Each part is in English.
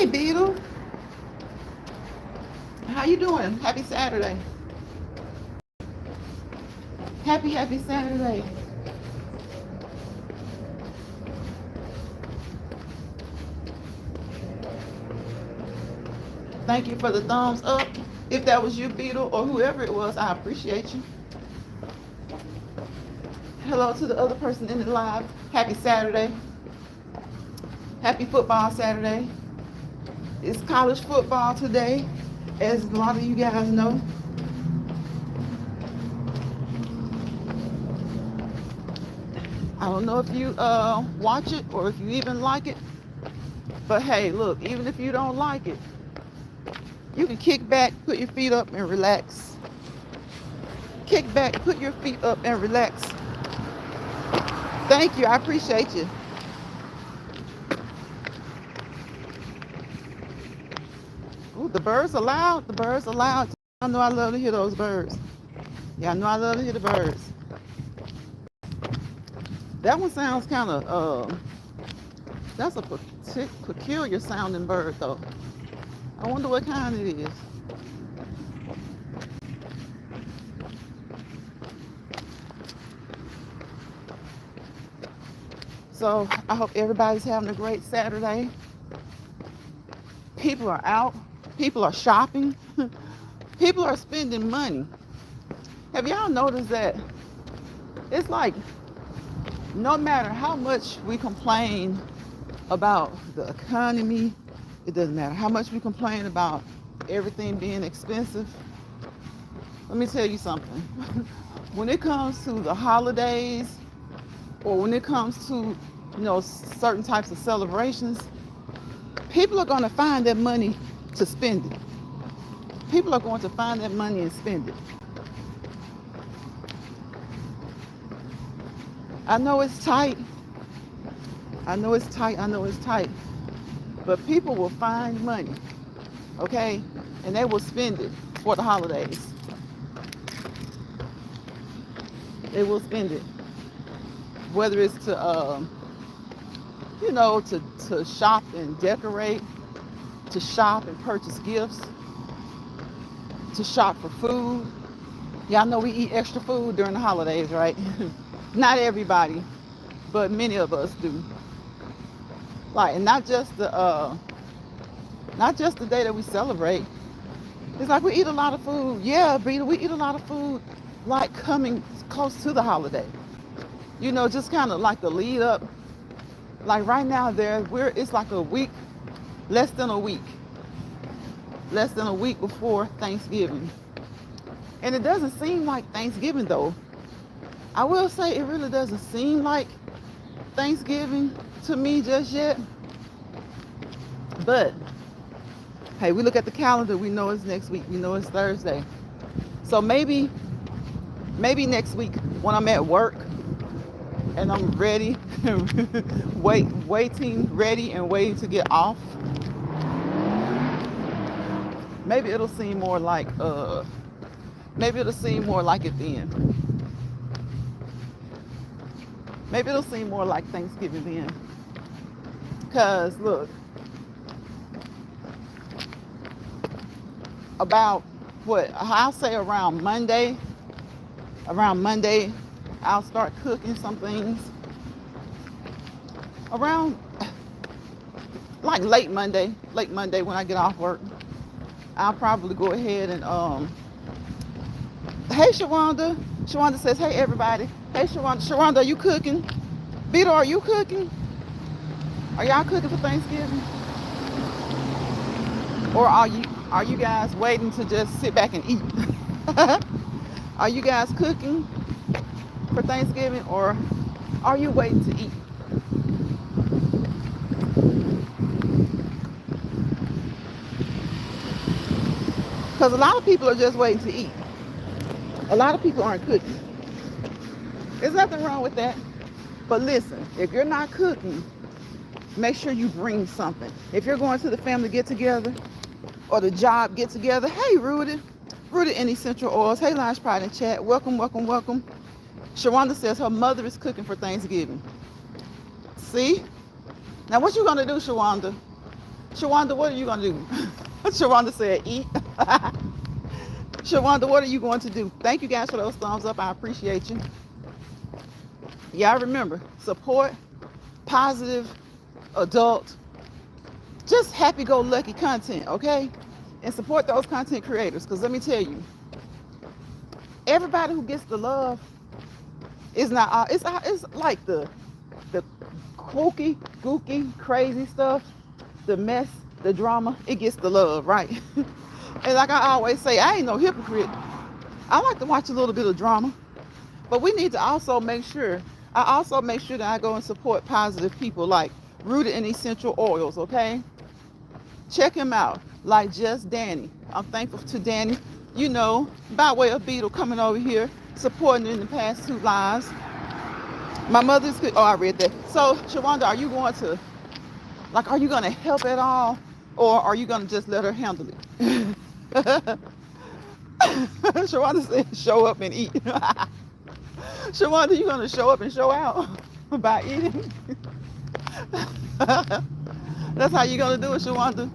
Hey, Beetle. How you doing? Happy Saturday. Happy Saturday. Thank you for the thumbs up. If that was you, Beetle, or whoever it was, I appreciate you. Hello to the other person in the live. Happy Saturday. Happy football Saturday. It's college football today, as a lot of you guys know. I don't know if you watch it or if you even like it, but hey, look, even if you don't like it, you can kick back, put your feet up and relax. Kick back, put your feet up and relax. Thank you, I appreciate you. Ooh, the birds are loud, the birds are loud. I know I love to hear those birds. Yeah, I know I love to hear the birds. That one sounds kind of, that's a peculiar sounding bird though. I wonder what kind it is. So I hope everybody's having a great Saturday. People are out. People are shopping. People are spending money. Have y'all noticed that? It's like no matter how much we complain about the economy, it doesn't matter how much we complain about everything being expensive. Let me tell you something. When it comes to the holidays, or when it comes to, certain types of celebrations, people are going to find that money to spend it. People are going to find that money and spend it. I know it's tight. I know it's tight. But people will find money, okay? And they will spend it for the holidays. They will spend it. Whether it's to, to shop and decorate, to shop and purchase gifts, to shop for food. Y'all know we eat extra food during the holidays, right? Not everybody, but many of us do. Like, and not just the day that we celebrate. It's like we eat a lot of food. Yeah, Brita, we eat a lot of food like coming close to the holiday. Just kind of like the lead up. Like right now it's like a week, less than a week before Thanksgiving. And it doesn't seem like Thanksgiving though. I will say it really doesn't seem like Thanksgiving to me just yet. But hey, we look at the calendar, we know it's next week, we know it's Thursday. So maybe next week when I'm at work and I'm ready, ready and waiting to get off, maybe it'll seem more like it then. Maybe it'll seem more like Thanksgiving then. Cause look, about I'll say around Monday, I'll start cooking some things. Around like late Monday when I get off work, I'll probably go ahead and hey Shawanda. Shawanda says, hey everybody. Hey Shawanda, are you cooking? Beto, are you cooking? Are y'all cooking for Thanksgiving? Or are you guys waiting to just sit back and eat? Are you guys cooking for Thanksgiving or are you waiting to eat? Because a lot of people are just waiting to eat. A lot of people aren't cooking. There's nothing wrong with that. But listen, if you're not cooking, make sure you bring something. If you're going to the family get together or the job get together, hey Rudy in Essential Oils, hey Lunch Pride in chat, welcome. Sharonda says her mother is cooking for Thanksgiving. See? Now what you gonna do, Shawanda? Shawanda, what are you gonna do? Shawanda said, eat. Shawanda, what are you going to do? Thank you guys for those thumbs up. I appreciate you. Y'all remember, support positive, adult, just happy-go-lucky content, okay? And support those content creators, because let me tell you, everybody who gets the love is not, it's like the kooky, gooky, crazy stuff, the mess, the drama, it gets the love, right? And like I always say, I ain't no hypocrite. I like to watch a little bit of drama, but we need to also make sure, that I go and support positive people like Rooted in Essential Oils, okay? Check him out, like Just Danny. I'm thankful to Danny, you know, by way of Beetle coming over here, supporting in the past 2 lives. My mother's, I read that. So, Shawanda, are you going to help at all? Or are you going to just let her handle it? Shawanda said, show up and eat. Shawanda, you going to show up and show out by eating? That's how you're going to do it, Shawanda.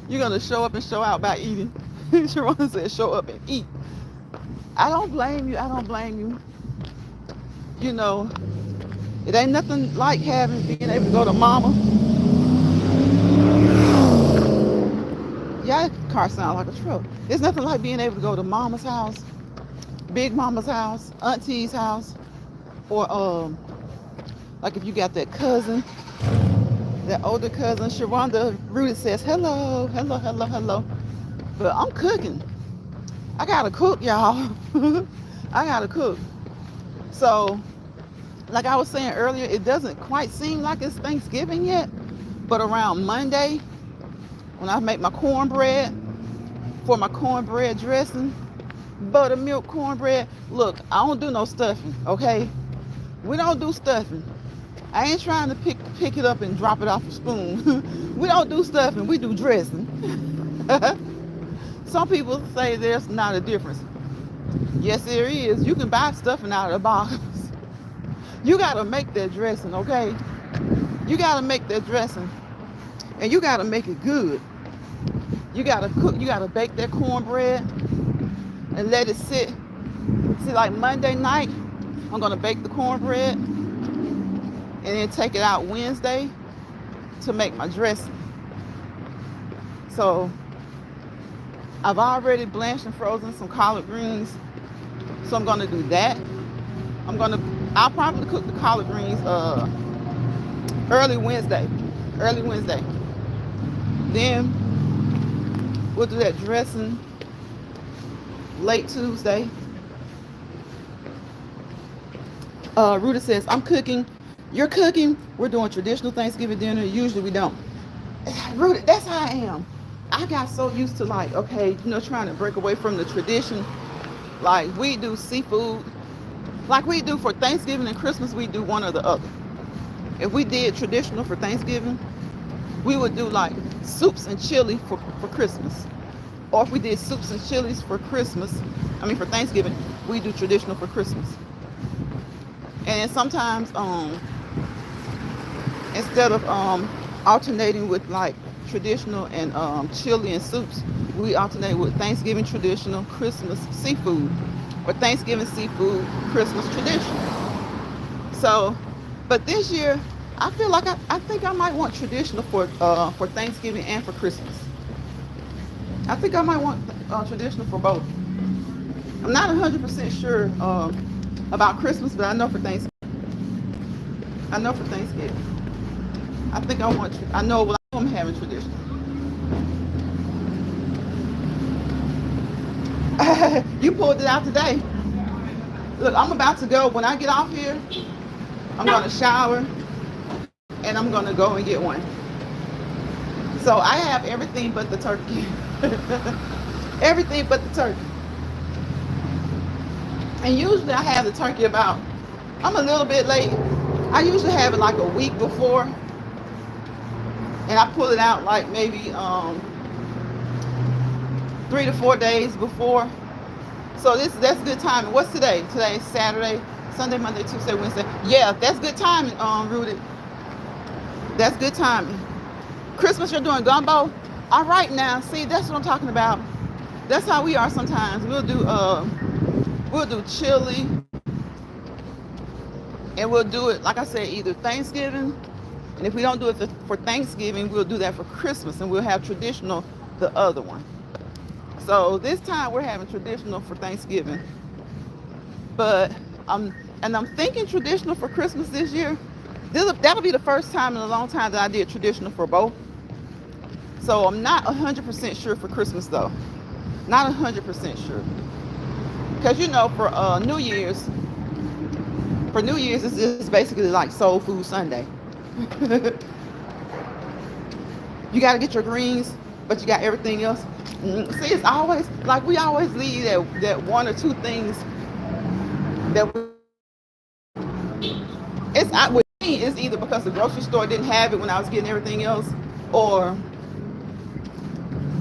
You're going to show up and show out by eating. Shawanda said, show up and eat. I don't blame you. You know, it ain't nothing like being able to go to mama. Yeah, that car sounds like a truck. It's nothing like being able to go to mama's house, big mama's house, auntie's house, or like if you got that cousin, that older cousin. Sharonda Rudy says, hello. But I'm cooking. I gotta cook, y'all. I gotta cook. So, like I was saying earlier, it doesn't quite seem like it's Thanksgiving yet, but around Monday, when I make my cornbread for my cornbread dressing, buttermilk cornbread, look, I don't do no stuffing, okay? We don't do stuffing. I ain't trying to pick it up and drop it off a spoon. We don't do stuffing, we do dressing. Some people say there's not a difference. Yes, there is. You can buy stuffing out of the box. You gotta make that dressing, okay? You gotta make that dressing. And you gotta make it good. You gotta cook, you gotta bake that cornbread and let it sit. See, like Monday night, I'm gonna bake the cornbread and then take it out Wednesday to make my dressing. So I've already blanched and frozen some collard greens. So I'm gonna do that. I'll probably cook the collard greens early Wednesday. Then we'll do that dressing late Tuesday. Ruta says, I'm cooking. You're cooking. We're doing traditional Thanksgiving dinner. Usually we don't. Ruta, that's how I am. I got so used to trying to break away from the tradition. Like we do seafood. Like we do for Thanksgiving and Christmas, we do one or the other. If we did traditional for Thanksgiving, we would do like soups and chili for Christmas. Or if we did soups and chilies for for Thanksgiving, we do traditional for Christmas. And then sometimes, instead of alternating with like traditional and chili and soups, we alternate with Thanksgiving traditional, Christmas seafood, or Thanksgiving seafood, Christmas traditional. So, but this year, I feel like I think I might want traditional for Thanksgiving and for Christmas. I think I might want traditional for both. I'm not 100% sure about Christmas, but I know for Thanksgiving. I know I'm having traditional. You pulled it out today. Look, I'm about to go. When I get off here, I'm going to shower and I'm going to go and get one. So I have everything but the turkey. Everything but the turkey. And usually I have the turkey I'm a little bit late. I usually have it like a week before. And I pull it out like maybe 3 to 4 days before. So that's good timing. What's today? Today is Saturday, Sunday, Monday, Tuesday, Wednesday. Yeah, that's good timing, Rudy. That's good timing. Christmas, you're doing gumbo. All right now, see, that's what I'm talking about. That's how we are sometimes. We'll do chili, and we'll do it, like I said, either Thanksgiving, and if we don't do it for Thanksgiving, we'll do that for Christmas, and we'll have traditional the other one. So this time we're having traditional for Thanksgiving, but I'm thinking traditional for Christmas this year. That'll be the first time in a long time that I did traditional for both. So I'm not 100% sure for Christmas though. Not 100% sure. Because for New Year's, it's basically like Soul Food Sunday. You got to get your greens, but you got everything else. See, it's always like we always leave that one or two things that with me, it's either because the grocery store didn't have it when I was getting everything else, or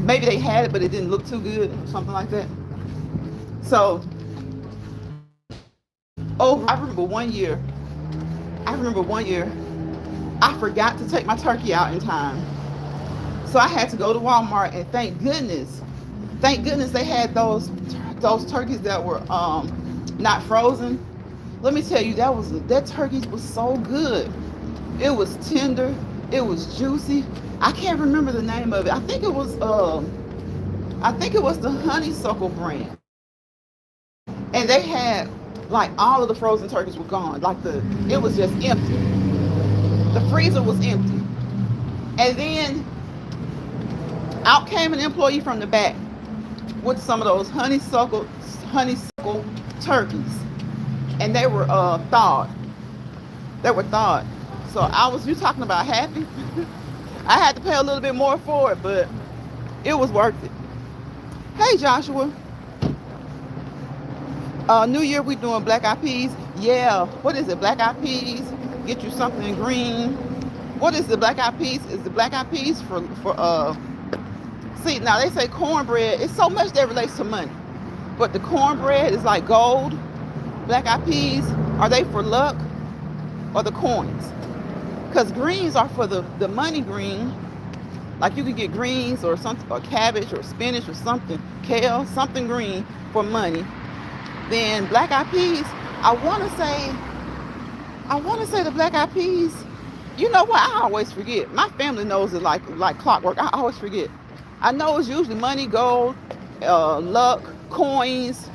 maybe they had it but it didn't look too good or something like that. So I remember one year I forgot to take my turkey out in time. So I had to go to Walmart, and thank goodness they had those turkeys that were not frozen. Let me tell you, that turkey was so good. It was tender, it was juicy. I can't remember the name of it. I think it was the Honeysuckle brand. And they had like all of the frozen turkeys were gone. It was just empty. The freezer was empty. And then out came an employee from the back with some of those honeysuckle turkeys. And they were thawed. They were thawed. So you talking about happy? I had to pay a little bit more for it, but it was worth it. Hey Joshua. New Year we doing black eyed peas. Yeah, what is it? Black eyed peas. Get you something green. What is the black eyed peas? Is the black eyed peas for see, now they say cornbread. It's so much that relates to money. But the cornbread is like gold. Black eyed peas, are they for luck or the coins? Because greens are for the money green. Like you could get greens or something, or cabbage or spinach or something, kale, something green for money. Then black eyed peas, I want to say the black eyed peas. You know what? I always forget. My family knows it like clockwork. I always forget. I know it's usually money, gold, luck, coins.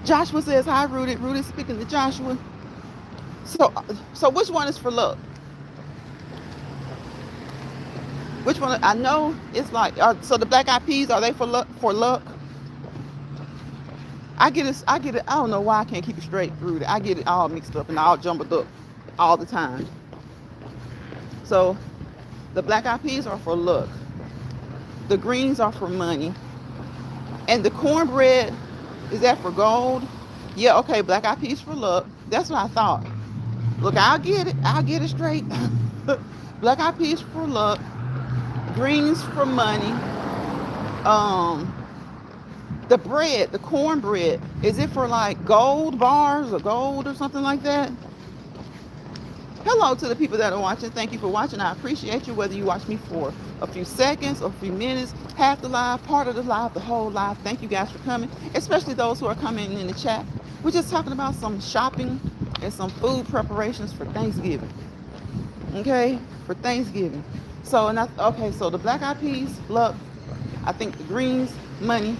Joshua says, hi, Rudy. Rudy's speaking to Joshua. So which one is for luck? Which one? I know it's like, so the black eyed peas, are they for luck? I get it. I don't know why I can't keep it straight, Rudy. I get it all mixed up and all jumbled up all the time. So the black eyed peas are for luck. The greens are for money. And the cornbread, is that for gold? Yeah, okay, black eyed peas for luck. That's what I thought. Look, I'll get it straight. Black eyed peas for luck. Greens for money. The bread, the cornbread, is it for like gold bars or gold or something like that? Hello to the people that are watching. Thank you for watching. I appreciate you, whether you watch me for a few seconds or a few minutes, half the live, part of the live, the whole live. Thank you guys for coming, especially those who are coming in the chat. We're just talking about some shopping and some food preparations for Thanksgiving. Okay, for Thanksgiving. So the black eyed peas, luck. I think the greens, money.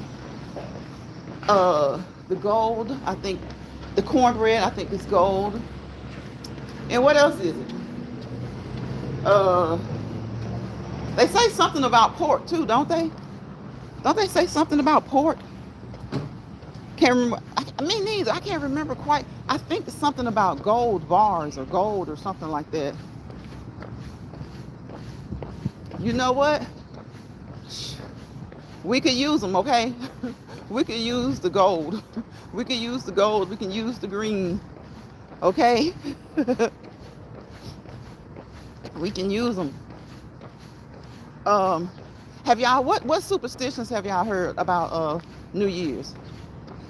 The gold, I think the cornbread, I think it's gold. And what else is it? They say something about pork too, don't they? Don't they say something about pork? Can't remember. Me neither. I can't remember quite. I think it's something about gold bars or gold or something like that. You know what? We could use them, okay? We could use the gold. We could use the gold. We can use the green. Okay? We can use them. Have y'all, what superstitions have y'all heard about New Year's?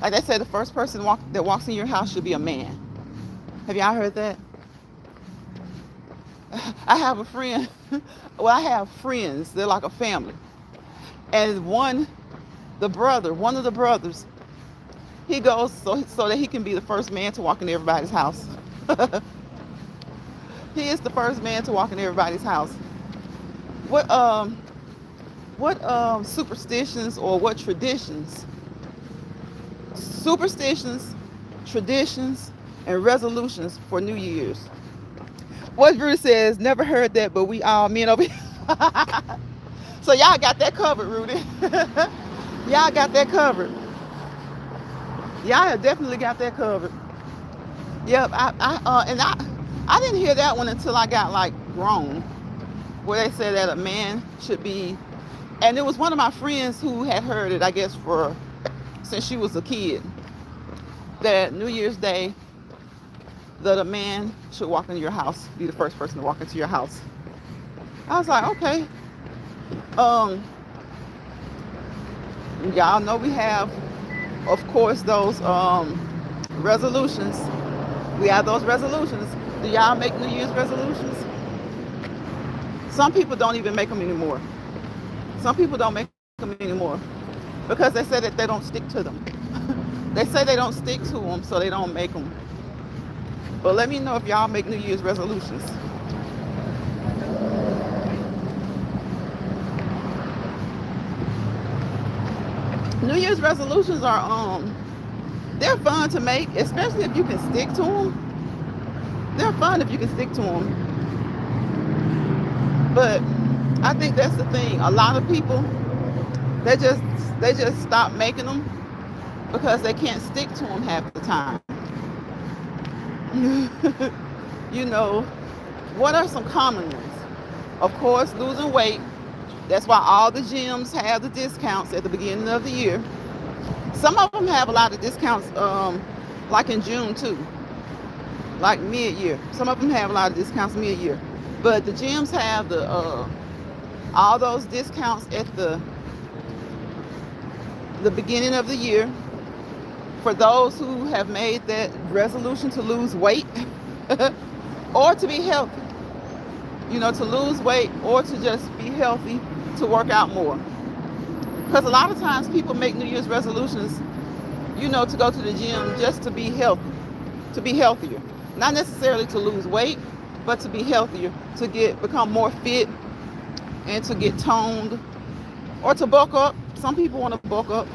Like they say, the first person that walks in your house should be a man. Have y'all heard that? I have a friend. Well, I have friends. They're like a family. And one of the brothers, he goes so that he can be the first man to walk in everybody's house. He is the first man to walk in everybody's house. What superstitions or what superstitions, traditions, and resolutions for New Year's? What Rudy says, never heard that, but we all men over here. So y'all got that covered, Rudy. Y'all got that covered. Y'all have definitely got that covered. Yep, I didn't hear that one until I got like grown, where they said that a man should be, and it was one of my friends who had heard it, I guess, for since she was a kid, that New Year's Day, that a man should walk into your house, be the first person to walk into your house. I was like, okay. Y'all know we have, of course, those resolutions. We have those resolutions. Do y'all make New Year's resolutions? Some people don't even make them anymore. Some people don't make them anymore because they say that they don't stick to them. They say they don't stick to them, so they don't make them. But let me know if y'all make New Year's resolutions. New Year's resolutions are they're fun to make, especially if you can stick to them. They're fun if you can stick to them. But I think that's the thing. A lot of people, they just stop making them because they can't stick to them half the time. You know, what are some common ones? Of course, losing weight. That's why all the gyms have the discounts at the beginning of the year. Some of them have a lot of discounts, like in June too, like mid-year. Some of them have a lot of discounts mid-year. But the gyms have the all those discounts at the beginning of the year for those who have made that resolution to lose weight or to be healthy. You know, to lose weight or to just be healthy, to work out more. Because a lot of times people make New Year's resolutions, you know, to go to the gym just to be healthy, to be healthier. Not necessarily to lose weight, but to be healthier, to become more fit and to get toned or to bulk up. Some people want to bulk up.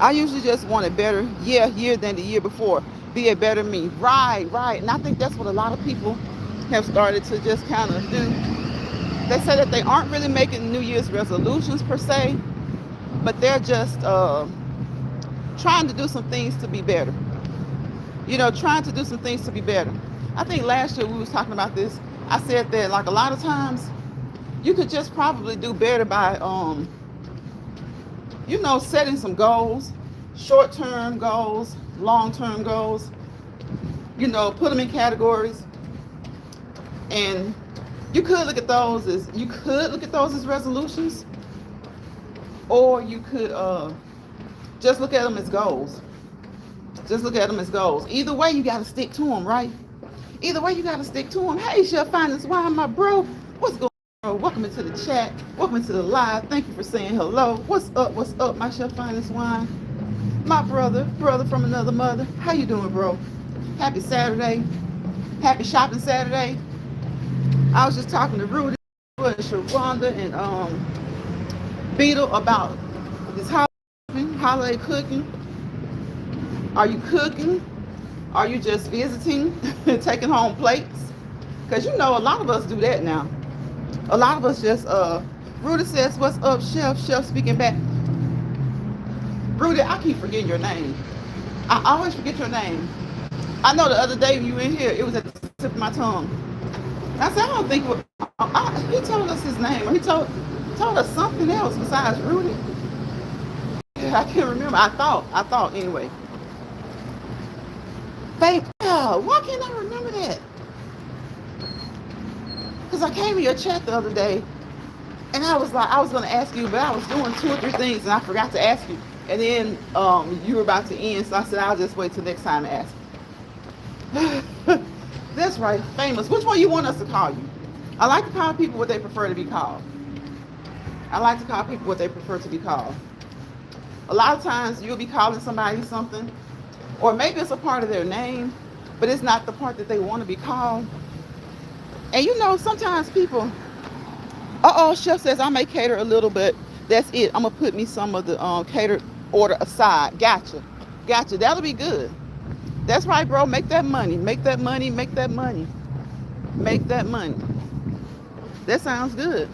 I usually just want a better year than the year before. Be a better me. Right. And I think that's what a lot of people have started to just kind of do. They say that they aren't really making New Year's resolutions per se, but they're just trying to do some things to be better. You know, trying to do some things to be better. I think last year we was talking about this. I said that like a lot of times you could just probably do better by you know, setting some goals, short-term goals, long-term goals. You know, put them in categories. And you could look at those as resolutions, or you could just look at them as goals. Just look at them as goals. Either way, you got to stick to them, right? Either way, you got to stick to them. Hey, Chef Finest Wine, my bro. What's going on? Welcome into the chat. Welcome into the live. Thank you for saying hello. What's up, my Chef Finest Wine? My brother from another mother. How you doing, bro? Happy Saturday. Happy shopping Saturday. I was just talking to Rudy and Sharonda and Beetle about this holiday cooking. Are you cooking? Are you just visiting, taking home plates? Because you know a lot of us do that now. A lot of us just, Rudy says, what's up, Chef? Chef speaking back. Rudy, I keep forgetting your name. I always forget your name. I know the other day you were in here, it was at the tip of my tongue. I said, I don't think he told us his name, or he told us something else besides Rudy. I can't remember. I thought anyway. Faith, why can't I remember that? Because I came in your chat the other day, and I was like, I was going to ask you, but I was doing 2 or 3 things, and I forgot to ask you. And then you were about to end, so I said, I'll just wait till next time to ask. That's right, famous. Which one you want us to call you? I like to call people what they prefer to be called. I like to call people what they prefer to be called. A lot of times you'll be calling somebody something, or maybe it's a part of their name, but it's not the part that they want to be called. And you know, sometimes people, chef says I may cater a little, but that's it. I'm gonna put me some of the catered order aside. Gotcha. That'll be good. That's right, bro. Make that money. Make that money. Make that money. Make that money. That sounds good.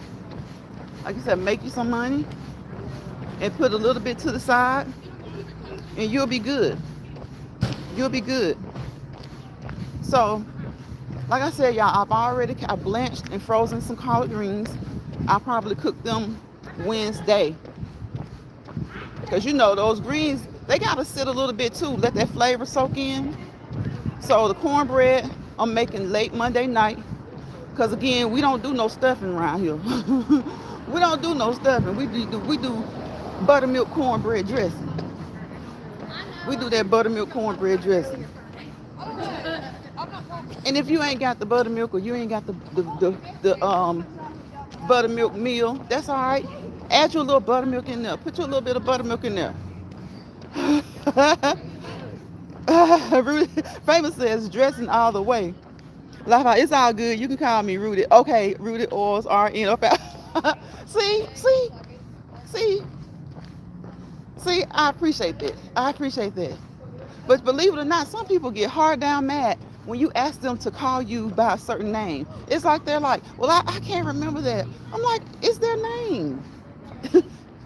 Like you said, make you some money and put a little bit to the side, and you'll be good. You'll be good. So, like I said, y'all, I blanched and frozen some collard greens. I'll probably cook them Wednesday. Because you know, those greens, they got to sit a little bit too. Let that flavor soak in. So the cornbread, I'm making late Monday night. Because again, we don't do no stuffing around here. We don't do no stuffing. We do buttermilk cornbread dressing. We do that buttermilk cornbread dressing. And if you ain't got the buttermilk or you ain't got the buttermilk meal, that's all right. Add your little buttermilk in there. Put your little bit of buttermilk in there. Famous says dressing all the way. It's all good. You can call me Rudy. Okay, Rudy Oils RN. See. I appreciate that. But believe it or not, some people get hard down mad when you ask them to call you by a certain name. It's like they're like, well, I can't remember that. I'm like, it's their name.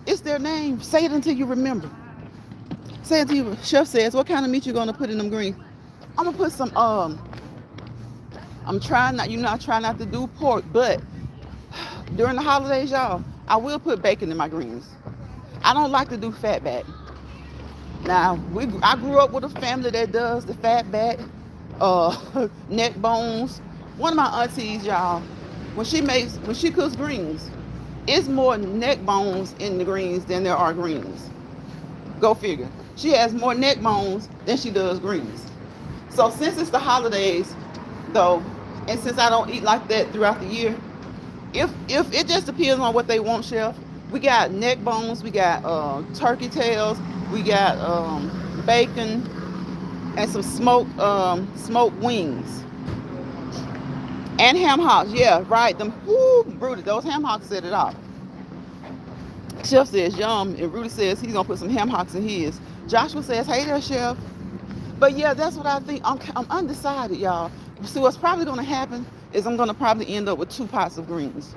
It's their name. Say it until you remember. Say it until you. Chef says, what kind of meat you gonna put in them greens? I'm gonna put some. I'm trying not. I try not to do pork, but during the holidays, y'all, I will put bacon in my greens. I don't like to do fat back. Now, I grew up with a family that does the fat back, neck bones. One of my aunties, y'all, when she cooks greens, it's more neck bones in the greens than there are greens. Go figure. She has more neck bones than she does greens. So since it's the holidays, though, and since I don't eat like that throughout the year, if it just depends on what they want, chef. We got neck bones, we got turkey tails, we got bacon, and some smoked wings. And ham hocks, yeah, right. Rudy, those ham hocks set it off. Chef says yum, and Rudy says he's gonna put some ham hocks in his. Joshua says, hey there, chef. But yeah, that's what I think. I'm undecided, y'all. See, what's probably gonna happen is I'm gonna probably end up with 2 pots of greens.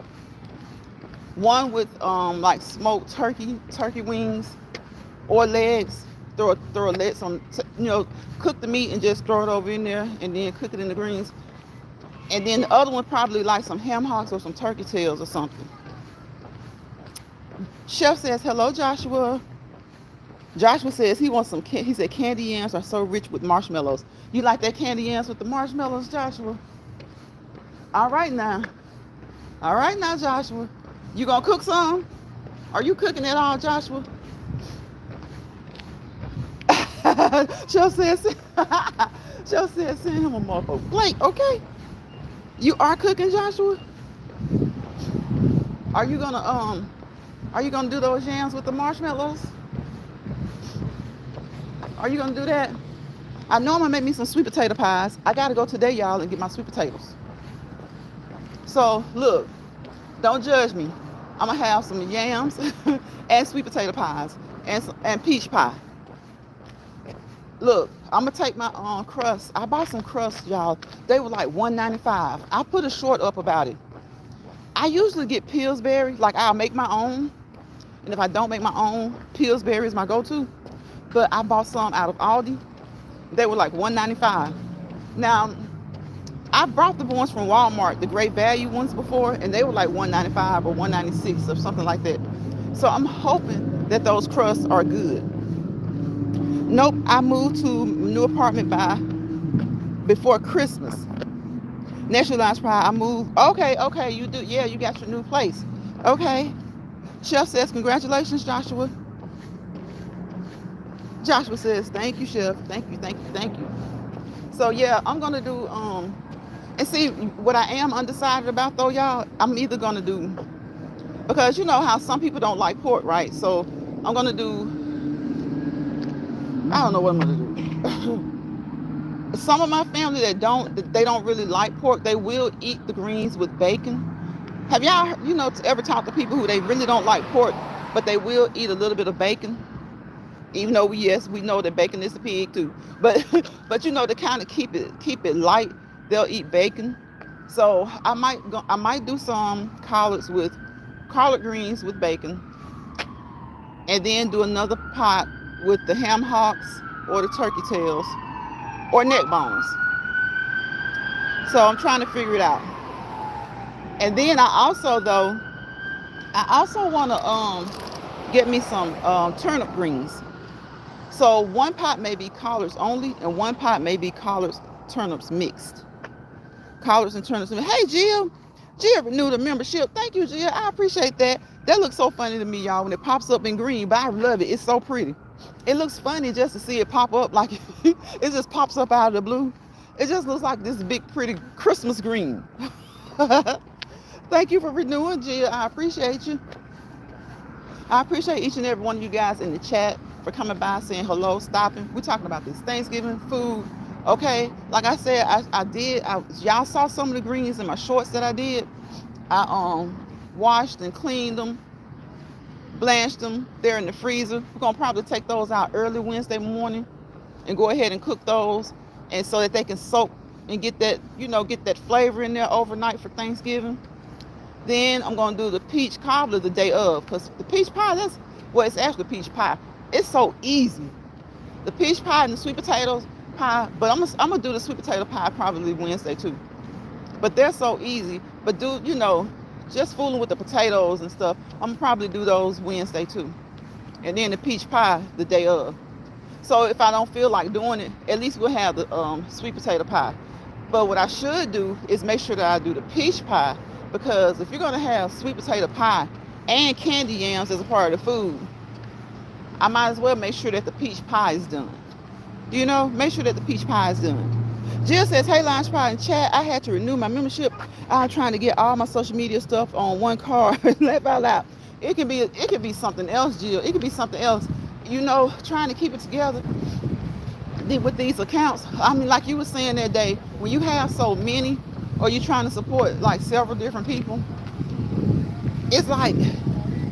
One with like smoked turkey wings or legs. Throw legs on, cook the meat and just throw it over in there, and then cook it in the greens. And then the other one probably like some ham hocks or some turkey tails or something. Chef says, hello, Joshua. Joshua says he wants he said candy yams are so rich with marshmallows. You like that candy yams with the marshmallows, Joshua? All right now, Joshua. You gonna cook some? Are you cooking at all, Joshua? Chef says send him a motherfucker plate, okay? You are cooking, Joshua? Are you gonna do those yams with the marshmallows? Are you gonna do that? I know I'm gonna make me some sweet potato pies. I gotta go today, y'all, and get my sweet potatoes. So look, don't judge me. I'm gonna have some yams and sweet potato pies and peach pie. Look, I'm gonna take my crust. I bought some crust, y'all. They were like $1.95. I put a short up about it. I usually get Pillsbury, like I'll make my own. And if I don't make my own, Pillsbury is my go-to. But I bought some out of Aldi. They were like $1.95. Now, I brought the ones from Walmart, the great value ones before, and they were like $1.95 or $1.96 or something like that. So I'm hoping that those crusts are good. Nope, I moved to a new apartment before Christmas. National Lines Pride, I moved. Okay, you do. Yeah, you got your new place. Okay. Chef says, congratulations, Joshua. Joshua says, thank you, Chef. Thank you. So yeah, I'm gonna do And see, what I am undecided about though, y'all, I'm either gonna do, because you know how some people don't like pork, right? So I'm gonna do, I don't know what I'm gonna do. Some of my family they don't really like pork. They will eat the greens with bacon. Have y'all, ever talked to people who they really don't like pork, but they will eat a little bit of bacon? Even though we know that bacon is a pig too, but but to kind of keep it light, they'll eat bacon. So I might do some collard greens with bacon, and then do another pot with the ham hocks or the turkey tails or neck bones. So I'm trying to figure it out. And then I also want to get me some turnip greens. So one pot may be collards only, and one pot may be collards turnips mixed. Collards and turnips. Hey, Jill. Jill renewed a membership. Thank you, Jill. I appreciate that. That looks so funny to me, y'all, when it pops up in green, but I love it. It's so pretty. It looks funny just to see it pop up, like it just pops up out of the blue. It just looks like this big, pretty Christmas green. Thank you for renewing, Jill. I appreciate you. I appreciate each and every one of you guys in the chat for coming by, saying hello, stopping. We're talking about this Thanksgiving food. Okay, like I said, y'all saw some of the greens in my shorts that I did. I washed and cleaned them, blanched them. They're in the freezer. We're gonna probably take those out early Wednesday morning and go ahead and cook those, and so that they can soak and get that flavor in there overnight for Thanksgiving. Then I'm gonna do the peach cobbler the day of, because the peach pie, it's actually peach pie. It's so easy. The peach pie and the sweet potatoes pie, but I'm gonna do the sweet potato pie probably Wednesday too. But they're so easy. But just fooling with the potatoes and stuff, I'm gonna probably do those Wednesday too. And then the peach pie the day of. So if I don't feel like doing it, at least we'll have the sweet potato pie. But what I should do is make sure that I do the peach pie, because if you're gonna have sweet potato pie and candy yams as a part of the food, I might as well make sure that the peach pie is done. Make sure that the peach pie is done. Jill says, hey, Lounge Pie in chat, I had to renew my membership. I'm trying to get all my social media stuff on one card. Laugh out loud. It could be something else, Jill. It could be something else. Trying to keep it together with these accounts. I mean, like you were saying that day, when you have so many, or you're trying to support like several different people, it's like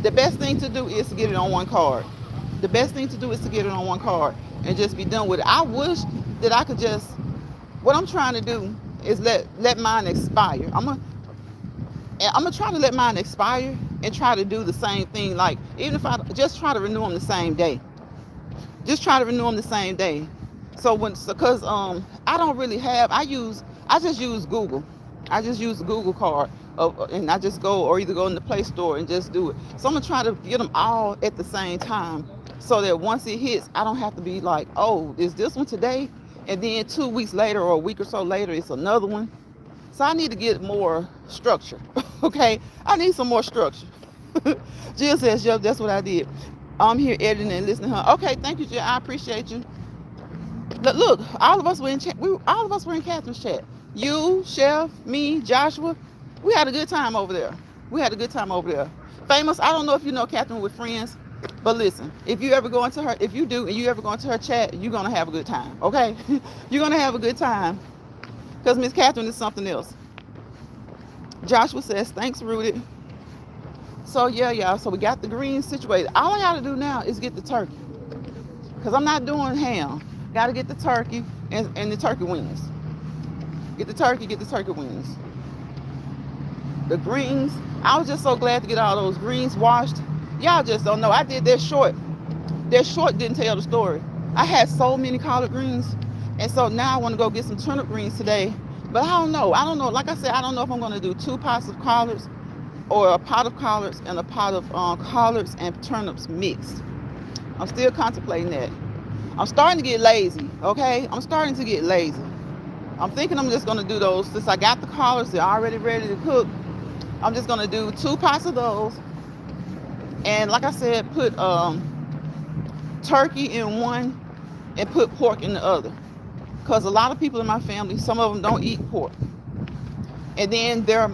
the best thing to do is to get it on one card. The best thing to do is to get it on one card and just be done with it. I wish that I could what I'm trying to do is let mine expire. I'm gonna try to let mine expire and try to do the same thing. Like, even if I just try to renew them the same day. Just try to renew them the same day. Because I don't really have, I just use Google. I just use the Google card, and I just either go in the Play Store and just do it. So I'm gonna try to get them all at the same time, so that once it hits, I don't have to be like, oh, is this one today? And then 2 weeks later or a week or so later, it's another one. So I need to get more structure. Okay, I need some more structure. Jill says, yep, that's what I did. I'm here editing and listening to her. Okay, thank you, Jill. I appreciate you. Look, all of us were in chat. All of us were in Catherine's chat. You, Chef, me, Joshua. We had a good time over there. Famous, I don't know if you know Catherine with friends, but listen, if you do, and you ever go into her chat, you're going to have a good time, okay? You're going to have a good time, because Miss Catherine is something else. Joshua says, thanks, Rooted. So, yeah, y'all, so we got the greens situated. All I got to do now is get the turkey, because I'm not doing ham. Got to get the turkey and the turkey wings. Get the turkey wings. The greens, I was just so glad to get all those greens washed. Y'all just don't know. I did that short. That short didn't tell the story. I had so many collard greens, and so now I want to go get some turnip greens today. But I don't know. Like I said, I don't know if I'm going to do 2 pots of collards or a pot of collards and a pot of collards and turnips mixed. I'm still contemplating that. I'm starting to get lazy, okay? I'm starting to get lazy. I'm thinking I'm just going to do those. Since I got the collards, they're already ready to cook. I'm just going to do 2 pots of those. And like I said, put turkey in one and put pork in the other. Because a lot of people in my family, some of them don't eat pork. And then there,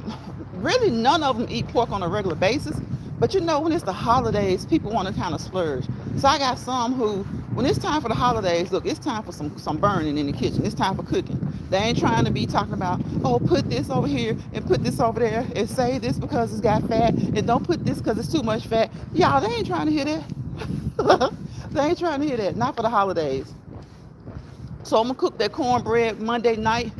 really none of them eat pork on a regular basis. But you know, when it's the holidays, people want to kind of splurge. So I got some who, when it's time for the holidays, look, it's time for some burning in the kitchen. It's time for cooking. They ain't trying to be talking about, oh, put this over here and put this over there and say this because it's got fat and don't put this because it's too much fat. Y'all, they ain't trying to hear that. They ain't trying to hear that. Not for the holidays. So I'm gonna cook that cornbread Monday night.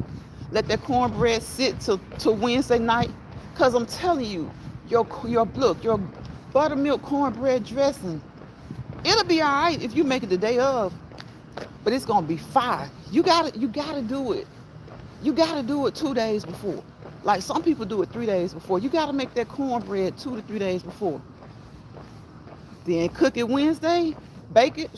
Let that cornbread sit till Wednesday night. Cause I'm telling you, your buttermilk cornbread dressing, it'll be all right if you make it the day of, but it's gonna be fire. You gotta do it. You gotta do it 2 days before. Like some people do it 3 days before. You gotta make that cornbread 2 to 3 days before. Then cook it Wednesday, bake it,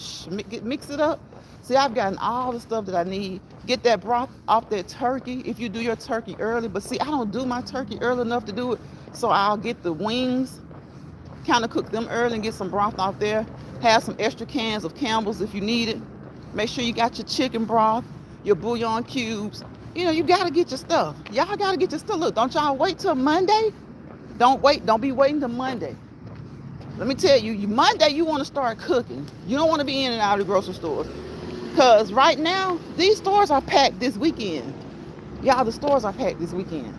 mix it up. See, I've gotten all the stuff that I need. Get that broth off that turkey if you do your turkey early. But see, I don't do my turkey early enough to do it. So I'll get the wings, kind of cook them early and get some broth off there. Have some extra cans of Campbell's if you need it. Make sure you got your chicken broth, your bouillon cubes. You know, you got to get your stuff. Y'all got to get your stuff. Look, don't y'all wait till Monday. Don't be waiting till Monday. Let me tell you, Monday you want to start cooking. You don't want to be in and out of the grocery stores. Because right now, these stores are packed this weekend. Y'all, the stores are packed this weekend.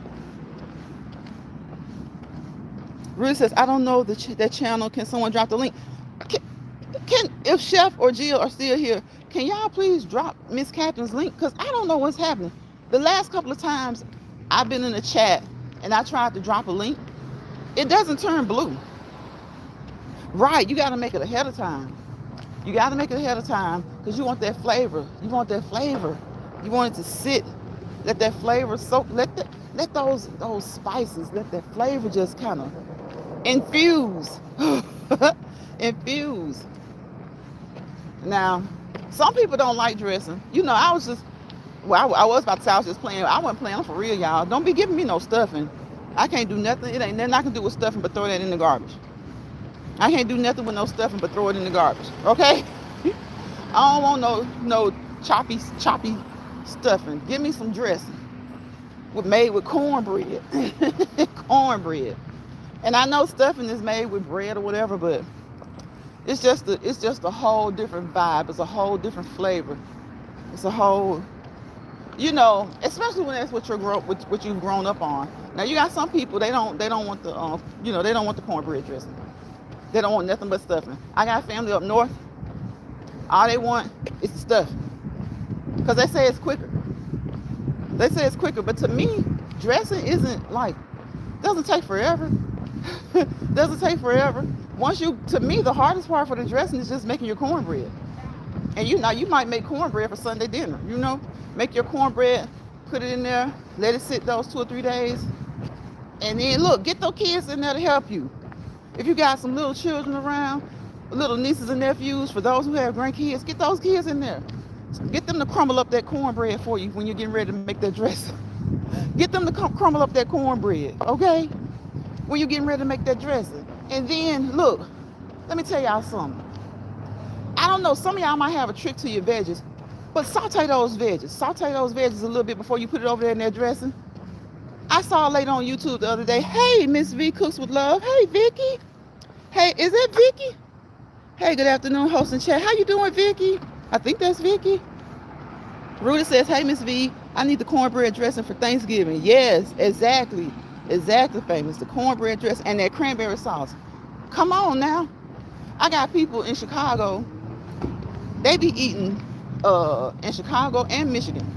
Ruth says, I don't know that channel. Can someone drop the link? Can if Chef or Jill are still here, can y'all please drop Miss Catherine's link? Because I don't know what's happening. The last couple of times I've been in the chat and I tried to drop a link, it doesn't turn blue. Right, you got to make it ahead of time. You got to make it ahead of time because you want that flavor. You want that flavor. You want it to sit. Let that flavor soak. Let those spices, let that flavor just kind of infuse. Infuse. Now, some people don't like dressing. You know, I was about to say I was just playing. I wasn't playing for real, y'all. Don't be giving me no stuffing. I can't do nothing. It ain't nothing I can do with stuffing but throw that in the garbage. I can't do nothing with no stuffing but throw it in the garbage, okay? I don't want no choppy stuffing. Give me some dressing made with cornbread. Cornbread. And I know stuffing is made with bread or whatever, but it's just a whole different vibe. It's a whole different flavor. It's a whole, you know, especially when that's what you've grown up on. Now you got some people they don't want the they don't want the cornbread dressing. They don't want nothing but stuffing. I got family up north. All they want is the stuffing. Because they say it's quicker. They say it's quicker. But to me, dressing doesn't take forever. Doesn't take forever. To me, the hardest part for the dressing is just making your cornbread. And you might make cornbread for Sunday dinner. You know, make your cornbread, put it in there, let it sit those 2 or 3 days. And then look, get those kids in there to help you. If you got some little children around, little nieces and nephews, for those who have grandkids, get those kids in there. Get them to crumble up that cornbread for you when you're getting ready to make that dressing. Get them to crumble up that cornbread, okay? When you're getting ready to make that dressing. And then, look, let me tell y'all something. I don't know, some of y'all might have a trick to your veggies, but saute those veggies. Saute those veggies a little bit before you put it over there in that dressing. I saw a lady on YouTube the other day. Hey, Miss V Cooks with Love. Hey, Vicky. Hey, is that Vicky? Hey, good afternoon, host and chat. How you doing, Vicky? I think that's Vicky. Rudy says, hey, Miss V, I need the cornbread dressing for Thanksgiving. Yes, exactly. Exactly, famous. The cornbread dressing and that cranberry sauce. Come on now. I got people in Chicago. They be eating in Chicago and Michigan.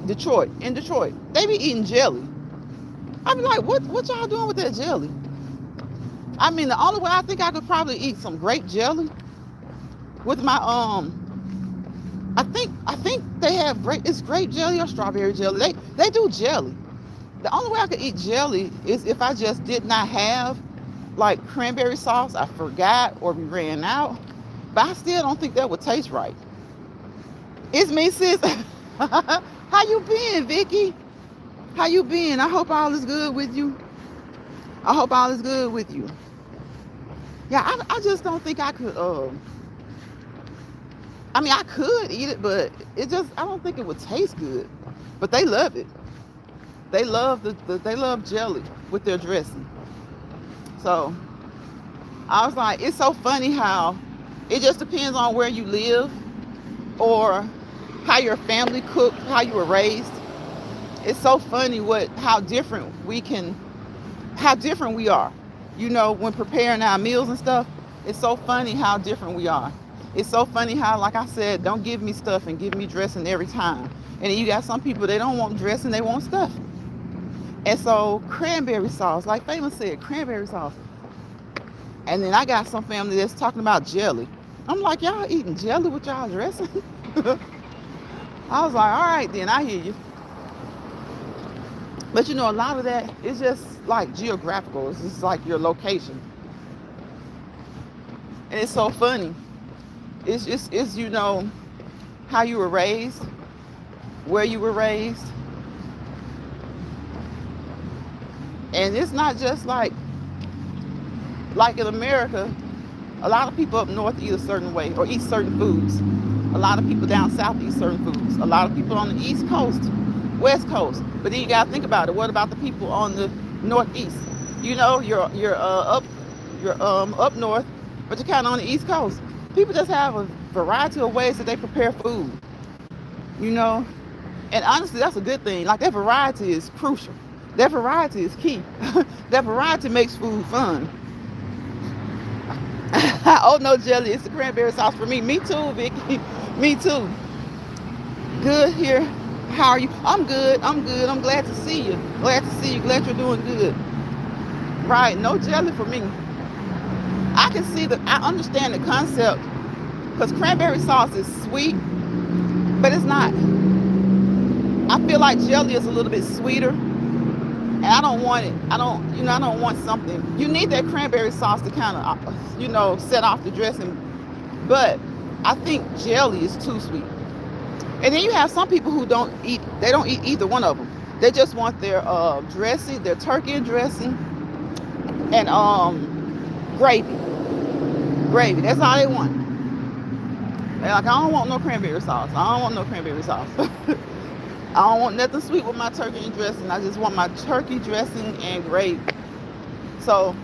Detroit. They be eating jelly. I be like, what y'all doing with that jelly? I mean, the only way I think I could probably eat some grape jelly with my I think they have grape jelly or strawberry jelly. They do jelly. The only way I could eat jelly is if I just did not have like cranberry sauce. I forgot or we ran out. But I still don't think that would taste right. It's me, sis. How you been, Vicky? How you been? I hope all is good with you. Yeah, I just don't think I could, I mean, I could eat it, but I don't think it would taste good. But they love it. They love they love jelly with their dressing. So I was like, it's so funny how it just depends on where you live or how your family cooked, how you were raised. It's so funny how different we are. You know, when preparing our meals and stuff, it's so funny how different we are. It's so funny how, like I said, don't give me stuff and give me dressing every time. And then you got some people, they don't want dressing, they want stuff. And so cranberry sauce, like Phelan said, cranberry sauce. And then I got some family that's talking about jelly. I'm like, y'all eating jelly with y'all dressing? I was like, all right, then I hear you. But you know, a lot of that is just like geographical. It's just like your location. And it's so funny. It's you know, how you were raised, where you were raised. And it's not just like in America, a lot of people up north eat a certain way or eat certain foods. A lot of people down south eat certain foods. A lot of people on the East Coast, West Coast. But then you gotta think about it. What about the people on the Northeast? You know, you're up north, but you're kind of on the East Coast. People just have a variety of ways that they prepare food. You know, and honestly, that's a good thing. Like, that variety is crucial. That variety is key. That variety makes food fun. Oh no, jelly, it's the cranberry sauce for me. Me too, Vicky. Me too. Good here. How are you? I'm good. I'm glad to see you. Glad you're doing good. Right, no jelly for me. I understand the concept, because cranberry sauce is sweet, but it's not. I feel like jelly is a little bit sweeter, and I don't want it. I don't want something. You need that cranberry sauce to kind of, set off the dressing, but I think jelly is too sweet. And then you have some people who don't eat either one of them. They just want their dressing, their turkey and dressing, and gravy. That's all they want. They're like, I don't want no cranberry sauce. I don't want nothing sweet with my turkey and dressing. I just want my turkey dressing and gravy. So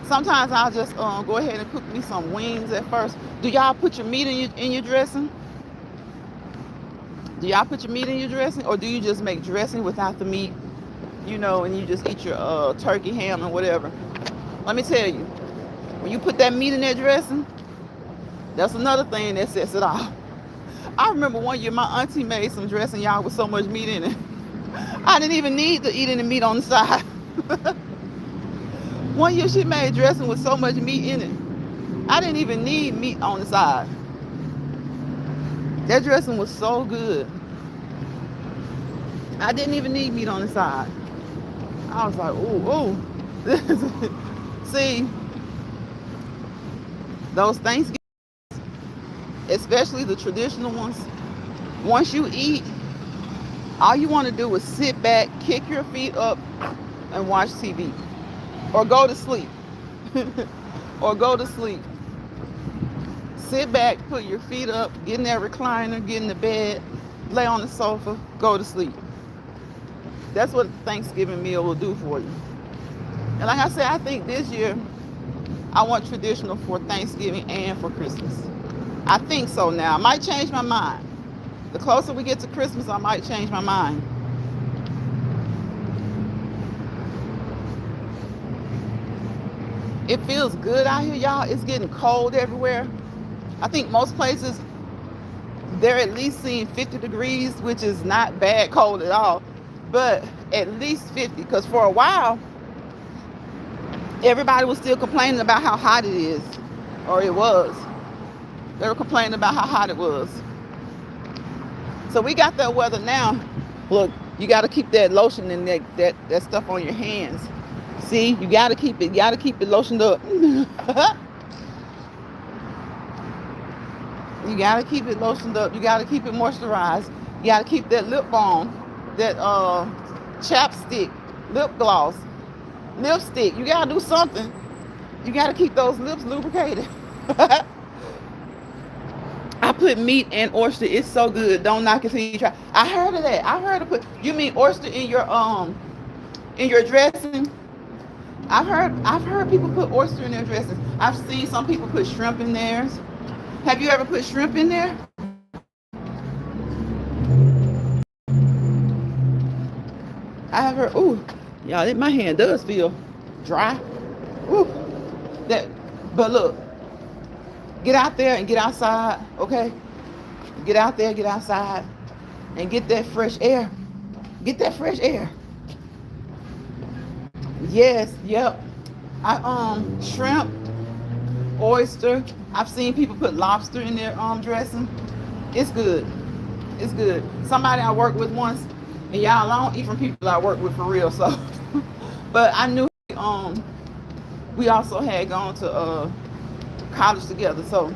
sometimes I'll just go ahead and cook me some wings at first. Do y'all put your meat in your dressing? Do y'all put your meat in your dressing, or do you just make dressing without the meat, and you just eat your turkey, ham, and whatever? Let me tell you, when you put that meat in that dressing, that's another thing that sets it off. I remember one year my auntie made some dressing, y'all, with so much meat in it. I didn't even need to eat any meat on the side. One year she made dressing with so much meat in it. I didn't even need meat on the side. That dressing was so good. I didn't even need meat on the side. I was like, ooh. See, those Thanksgiving, especially the traditional ones, once you eat, all you want to do is sit back, kick your feet up, and watch TV. Or go to sleep. Sit back, put your feet up, get in that recliner, get in the bed, lay on the sofa, go to sleep. That's what a Thanksgiving meal will do for you. And like I said, I think this year I want traditional for Thanksgiving and for Christmas. I think so now. I might change my mind. The closer we get to Christmas, I might change my mind. It feels good out here, y'all. It's getting cold everywhere. I think most places, they're at least seeing 50 degrees, which is not bad cold at all, but at least 50. Because for a while, everybody was still complaining about how hot it is, or it was. They were complaining about how hot it was. So we got that weather now. Look, you got to keep that lotion and that stuff on your hands. See, you got to keep it lotioned up. You got to keep it lotioned up. You got to keep it moisturized. You got to keep that lip balm, that chapstick, lip gloss, lipstick. You got to do something. You got to keep those lips lubricated. I put meat and oyster. It's so good. Don't knock it till you try. I heard of that. I heard of put. You mean oyster in your dressing? I've heard people put oyster in their dressing. I've seen some people put shrimp in theirs. Have you ever put shrimp in there? I have heard. Ooh, y'all, my hand does feel dry. Ooh, that. But look, get out there and get outside, okay? Get out there, get outside, and get that fresh air. Get that fresh air. Yes, yep. Shrimp, oyster. I've seen people put lobster in their dressing. It's good. It's good. Somebody I worked with once, and y'all, I don't eat from people I work with for real. So, but I knew we also had gone to college together. So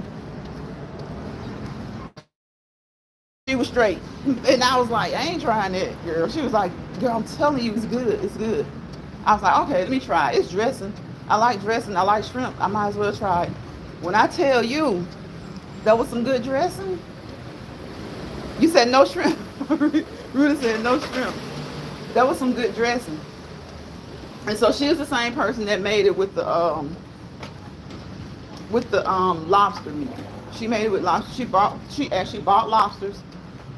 she was straight, and I was like, I ain't trying that, girl. She was like, girl, I'm telling you, it's good. It's good. I was like, okay, let me try it. It's dressing. I like dressing. I like shrimp. I might as well try it. When I tell you that was some good dressing, you said no shrimp. Rudy said no shrimp. That was some good dressing. And so she was the same person that made it with the lobster meat. She made it with lobster. She actually bought lobsters.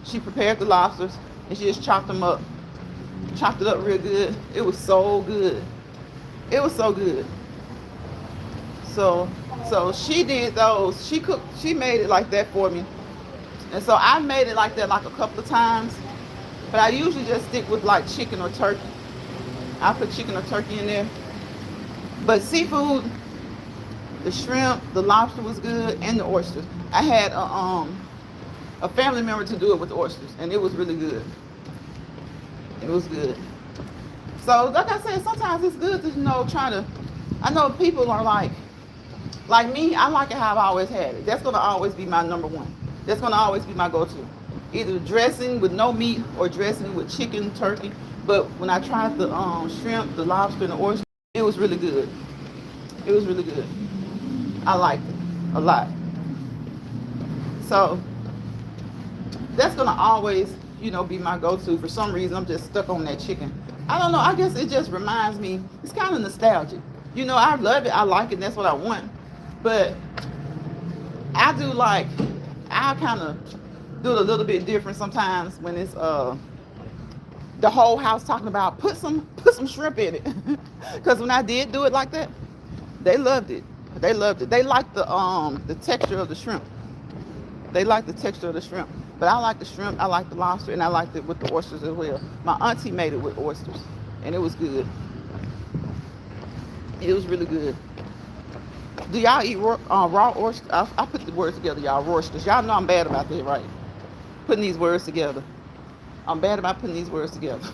She prepared the lobsters and she just chopped them up. Chopped it up real good. It was so good. It was so good. So she did those. She made it like that for me. And so I made it like that like a couple of times. But I usually just stick with like chicken or turkey. I put chicken or turkey in there. But seafood, the shrimp, the lobster was good, and the oysters. I had a family member to do it with the oysters, and it was really good. It was good. So like I said, sometimes it's good to I know people are like me, I like it how I've always had it. That's gonna always be my number one. That's gonna always be my go-to. Either dressing with no meat or dressing with chicken, turkey. But when I tried the shrimp, the lobster, and the oyster, it was really good. It was really good. I liked it a lot. So that's gonna always, be my go-to. For some reason, I'm just stuck on that chicken. I don't know. I guess it just reminds me. It's kind of nostalgic. I love it. I like it. That's what I want. But I kind of do it a little bit different sometimes when it's the whole house talking about put some shrimp in it. Because when I did do it like that, they loved it. They loved it. They liked the texture of the shrimp. They like the texture of the shrimp. But I like the shrimp, I like the lobster, and I liked it with the oysters as well. My auntie made it with oysters, and it was good. It was really good. Do y'all eat raw oysters? I put the words together, y'all. Roysters. Y'all know I'm bad about that, right? Putting these words together. I'm bad about putting these words together.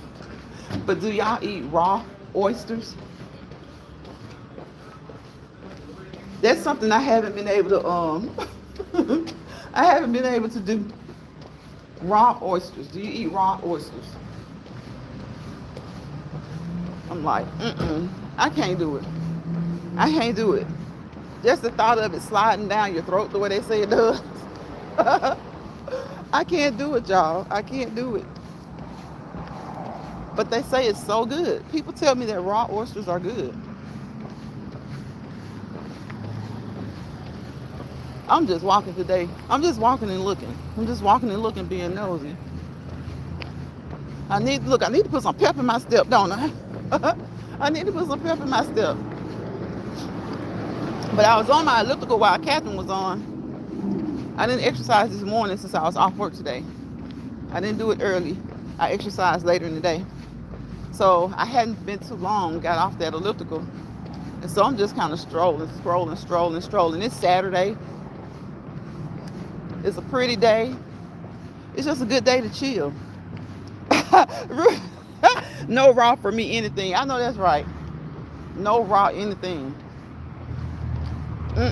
But do y'all eat raw oysters? That's something I haven't been able to I haven't been able to do. Raw oysters. Do you eat raw oysters? I'm like, I can't do it. I can't do it. Just the thought of it sliding down your throat the way they say it does. I can't do it, y'all. I can't do it. But they say it's so good. People tell me that raw oysters are good. I'm just walking today. I'm just walking and looking. I'm just walking and looking, being nosy. I need to put some pep in my step, don't I? I need to put some pep in my step. But I was on my elliptical while Catherine was on. I didn't exercise this morning since I was off work today. I didn't do it early. I exercised later in the day. So I hadn't been too long, got off that elliptical. And so I'm just kind of strolling. It's Saturday. It's a pretty day. It's just a good day to chill. No raw for me anything. I know that's right. No raw anything. I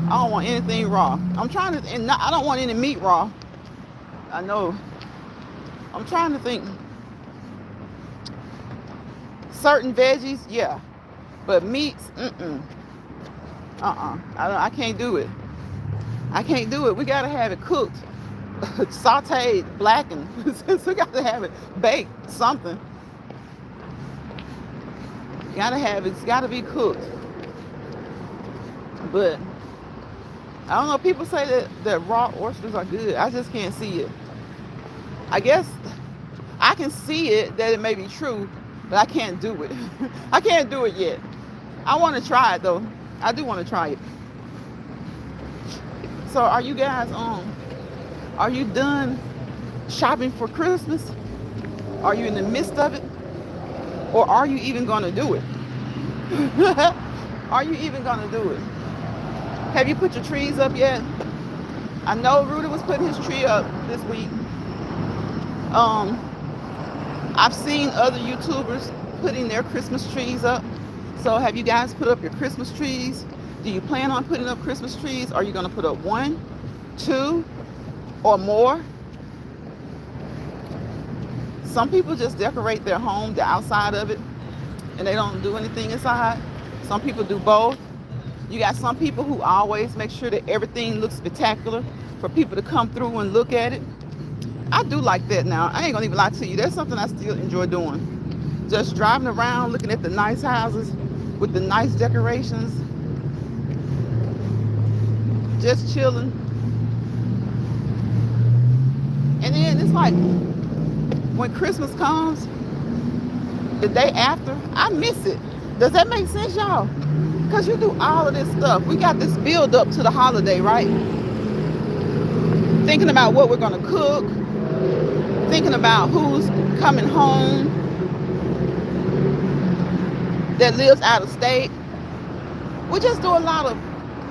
don't want anything raw. I don't want any meat raw. I know. I'm trying to think. Certain veggies, yeah. But meats, I can't do it. I can't do it. We gotta have it cooked, sauteed, blackened. So we gotta have it baked, something. You gotta have it. It's gotta be cooked. But I don't know. People say that raw oysters are good. I just can't see it. I guess I can see it that it may be true, but I can't do it. I can't do it yet. I want to try it though. I do want to try it. So are you guys are you done shopping for Christmas? Are you in the midst of it? Or are you even gonna do it? Are you even gonna do it? Have you put your trees up yet? I know Rudy was putting his tree up this week. I've seen other YouTubers putting their Christmas trees up. So have you guys put up your Christmas trees? Do you plan on putting up Christmas trees? Are you going to put up 1, 2, or more? Some people just decorate their home, the outside of it, and they don't do anything inside. Some people do both. You got some people who always make sure that everything looks spectacular for people to come through and look at it. I do like that now. I ain't gonna even lie to you. That's something I still enjoy doing. Just driving around, looking at the nice houses with the nice decorations. Just chilling. And then it's like, when Christmas comes, the day after, I miss it. Does that make sense, y'all? Because you do all of this stuff. We got this build up to the holiday, right? Thinking about what we're gonna cook, thinking about who's coming home that lives out of state. We just do a lot of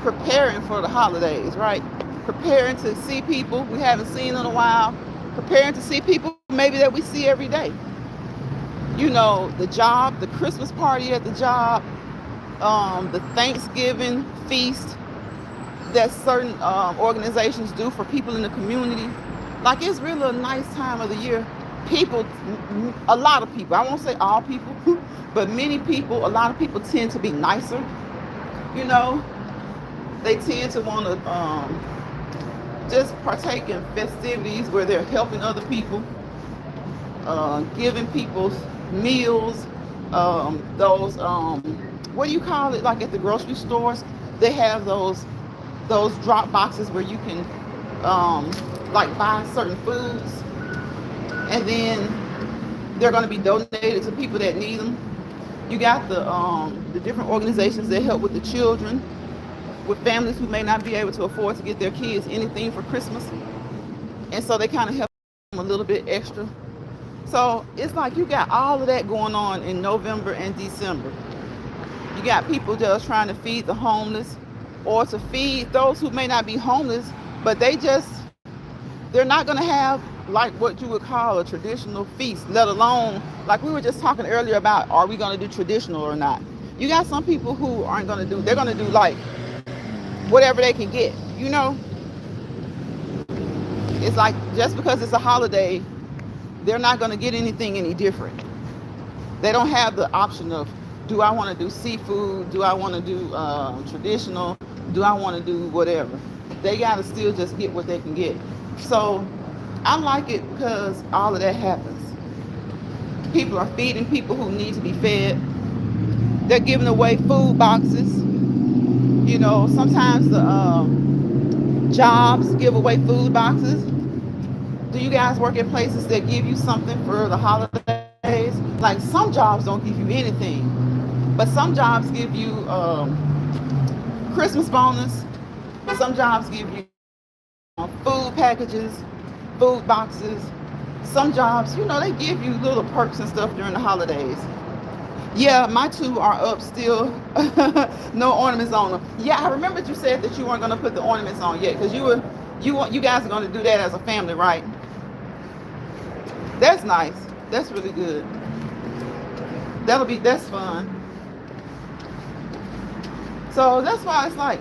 preparing for the holidays, right? Preparing to see people we haven't seen in a while, preparing to see people maybe that we see every day. You know, the job, the Christmas party at the job, the Thanksgiving feast that certain organizations do for people in the community. Like, it's really a nice time of the year. People, a lot of people, I won't say all people, but many people, a lot of people tend to be nicer. You know, they tend to want to just partake in festivities where they're helping other people, giving people meals, those, what do you call it, like at the grocery stores, they have those drop boxes where you can like buy certain foods, and then they're going to be donated to people that need them. You got the different organizations that help with the children, with families who may not be able to afford to get their kids anything for Christmas, and so they kind of help them a little bit extra. So it's like you got all of that going on in November and December. You got people just trying to feed the homeless, or to feed those who may not be homeless, but they're not going to have like what you would call a traditional feast, let alone, like we were just talking earlier about, are we going to do traditional or not? You got some people who aren't going to do, they're going to do like whatever they can get, you know? It's like, just because it's a holiday, they're not going to get anything any different. They don't have the option of, do I want to do seafood? Do I want to do traditional? Do I want to do whatever? They got to still just get what they can get. So I like it because all of that happens. People are feeding people who need to be fed. They're giving away food boxes. You know, sometimes the jobs give away food boxes. Do you guys work at places that give you something for the holidays? Like, some jobs don't give you anything, but some jobs give you Christmas bonus. Some jobs give you food packages, food boxes. Some jobs, you know, they give you little perks and stuff during the holidays. Yeah, my two are up still. No ornaments on them. Yeah, I remember you said that you weren't going to put the ornaments on yet, because you guys are going to do that as a family, right? That's nice. That's really good. That's fun. So that's why it's like,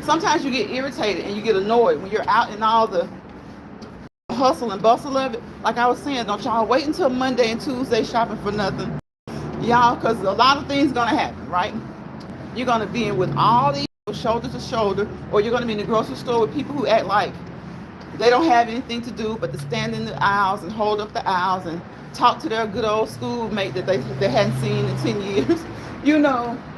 sometimes you get irritated and you get annoyed when you're out in all the hustle and bustle of it. Like I was saying, don't y'all wait until Monday and Tuesday shopping for nothing. Y'all, because a lot of things going to happen, right? You're going to be in with all these shoulder to shoulder, or you're going to be in the grocery store with people who act like they don't have anything to do but to stand in the aisles and hold up the aisles and talk to their good old schoolmate that they hadn't seen in 10 years,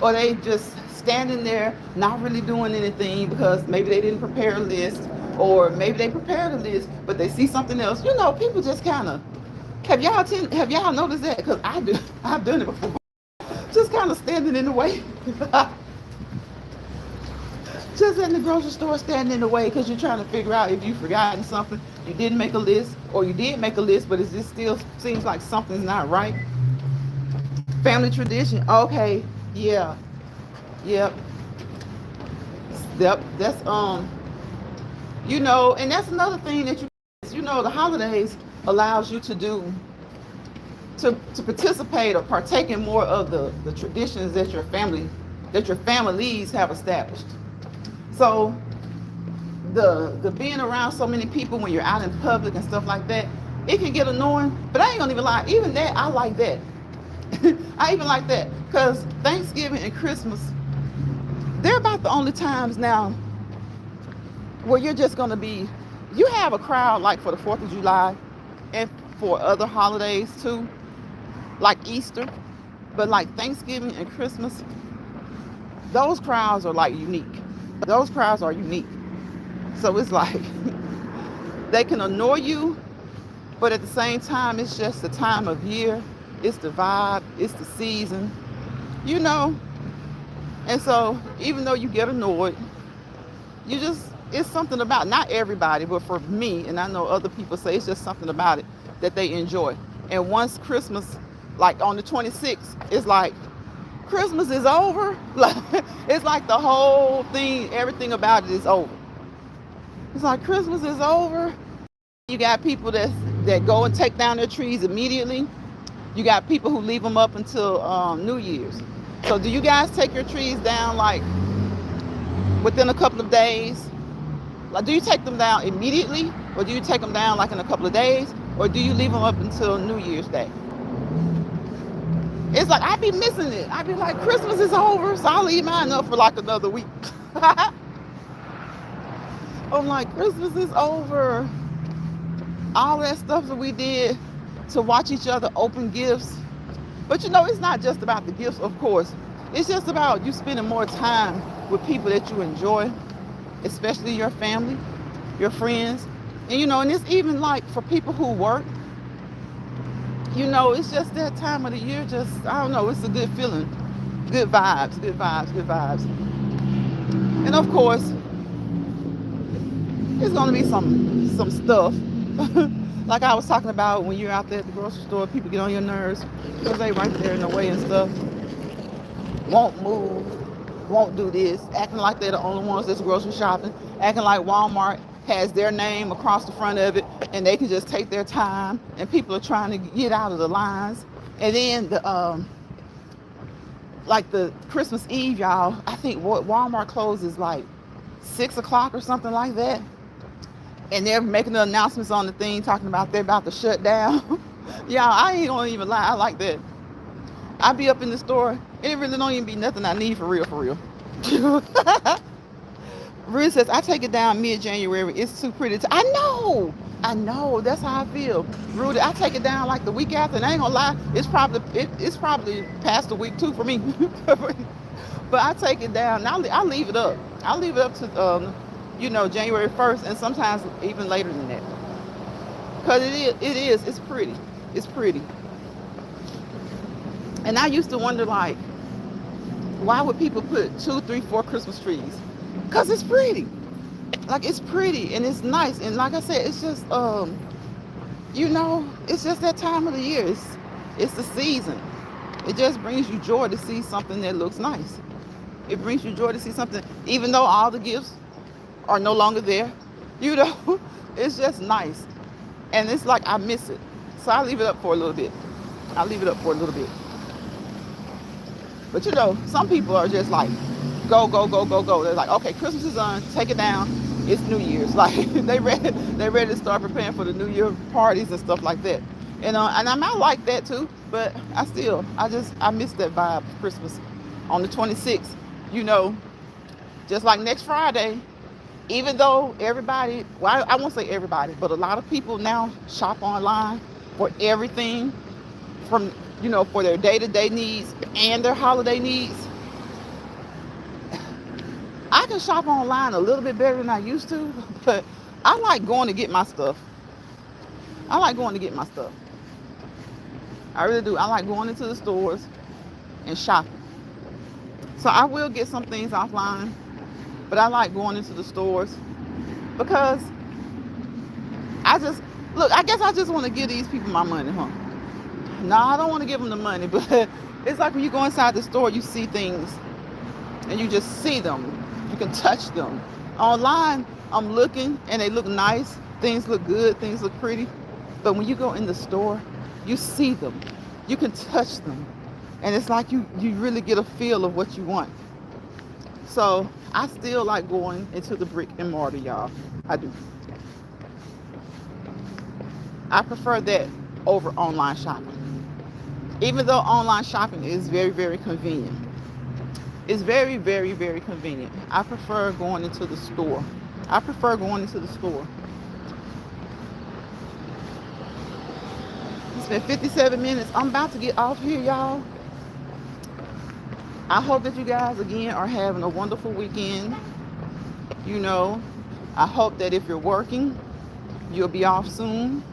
or they just standing there not really doing anything because maybe they didn't prepare a list, or maybe they prepared a list but they see something else. People just kind of, have y'all noticed that? Because I do. I've done it before. Just kind of standing in the way. Just in the grocery store standing in the way because you're trying to figure out if you've forgotten something, you didn't make a list, or you did make a list, but it just still seems like something's not right. Family tradition. Okay, yeah. Yep. That's and that's another thing that the holidays allows you to do, to participate or partake in more of the traditions that your families have established. So the being around so many people when you're out in public and stuff like that, it can get annoying. But I ain't gonna even lie, even that, I like that. I even like that because Thanksgiving and Christmas, they're about the only times now where you're just gonna be, you have a crowd like for the 4th of July and for other holidays too, like Easter, but like Thanksgiving and Christmas, those crowds are like unique. Those crowds are unique. So it's like they can annoy you, but at the same time, it's just the time of year. It's the vibe. It's the season, And so even though you get annoyed, it's something about, not everybody, but for me, and I know other people say it's just something about it that they enjoy. And once Christmas, like on the 26th, it's like, Christmas is over. It's like the whole thing, everything about it is over. It's like Christmas is over. You got people that go and take down their trees immediately. You got people who leave them up until New Year's. So do you guys take your trees down like within a couple of days? Like, do you take them down immediately, or do you take them down like in a couple of days, or do you leave them up until New Year's Day? It's like, I be missing it. I be like, Christmas is over, so I'll leave mine up for like another week. I'm like, Christmas is over. All that stuff that we did to watch each other open gifts. But it's not just about the gifts, of course. It's just about you spending more time with people that you enjoy, especially your family, your friends. And and it's even like for people who work, it's just that time of the year, I don't know, it's a good feeling. Good vibes, good vibes, good vibes. And of course, there's gonna be some stuff. Like I was talking about when you're out there at the grocery store, people get on your nerves because they right there in the way and stuff. Won't move, won't do this, acting like they're the only ones that's grocery shopping, acting like Walmart has their name across the front of it and they can just take their time, and people are trying to get out of the lines. And then the Christmas Eve, y'all, I think Walmart closes like 6 o'clock or something like that. And they're making the announcements on the thing talking about they're about to shut down. Y'all, I ain't gonna even lie, I like that. I be up in the store and it really don't even be nothing I need for real. Rudy says, I take it down mid-January. It's too pretty. I know. That's how I feel. Rudy, I take it down like the week after, and I ain't gonna lie, it's probably past the week too for me. But I take it down. I leave it up. I leave it up to January 1st, and sometimes even later than that. Cause it's pretty. It's pretty. And I used to wonder, like, why would people put 2, 3, 4 Christmas trees? Cause it's pretty. Like, it's pretty and it's nice. And like I said, it's just it's just that time of the year. It's the season. It just brings you joy to see something that looks nice. It brings you joy to see something, even though all the gifts are no longer there. It's just nice. And it's like I miss it. So I leave it up for a little bit. But some people are just like, go. They're like, okay, Christmas is on, take it down. It's New Year's. Like they ready to start preparing for the New Year parties and stuff like that. And I might like that too, but I miss that vibe of Christmas. On the 26th, Just like next Friday, even though everybody, well, I won't say everybody, but a lot of people now shop online for everything from, for their day-to-day needs and their holiday needs. I can shop online a little bit better than I used to, but I like going to get my stuff. I like going to get my stuff. I really do. I like going into the stores and shopping. So I will get some things offline, but I like going into the stores because I guess I just want to give these people my money, huh? No, I don't want to give them the money, but it's like when you go inside the store, you see things and you just see them. You can touch them. Online, I'm looking and they look nice. Things look good. Things look pretty. But when you go in the store, you see them. You can touch them. And it's like you really get a feel of what you want. So I still like going into the brick and mortar, y'all. I do. I prefer that over online shopping. Even though online shopping is very, very convenient. It's very, very, very convenient. I prefer going into the store. It's been 57 minutes. I'm about to get off here, y'all. I hope that you guys, again, are having a wonderful weekend. I hope that if you're working, you'll be off soon.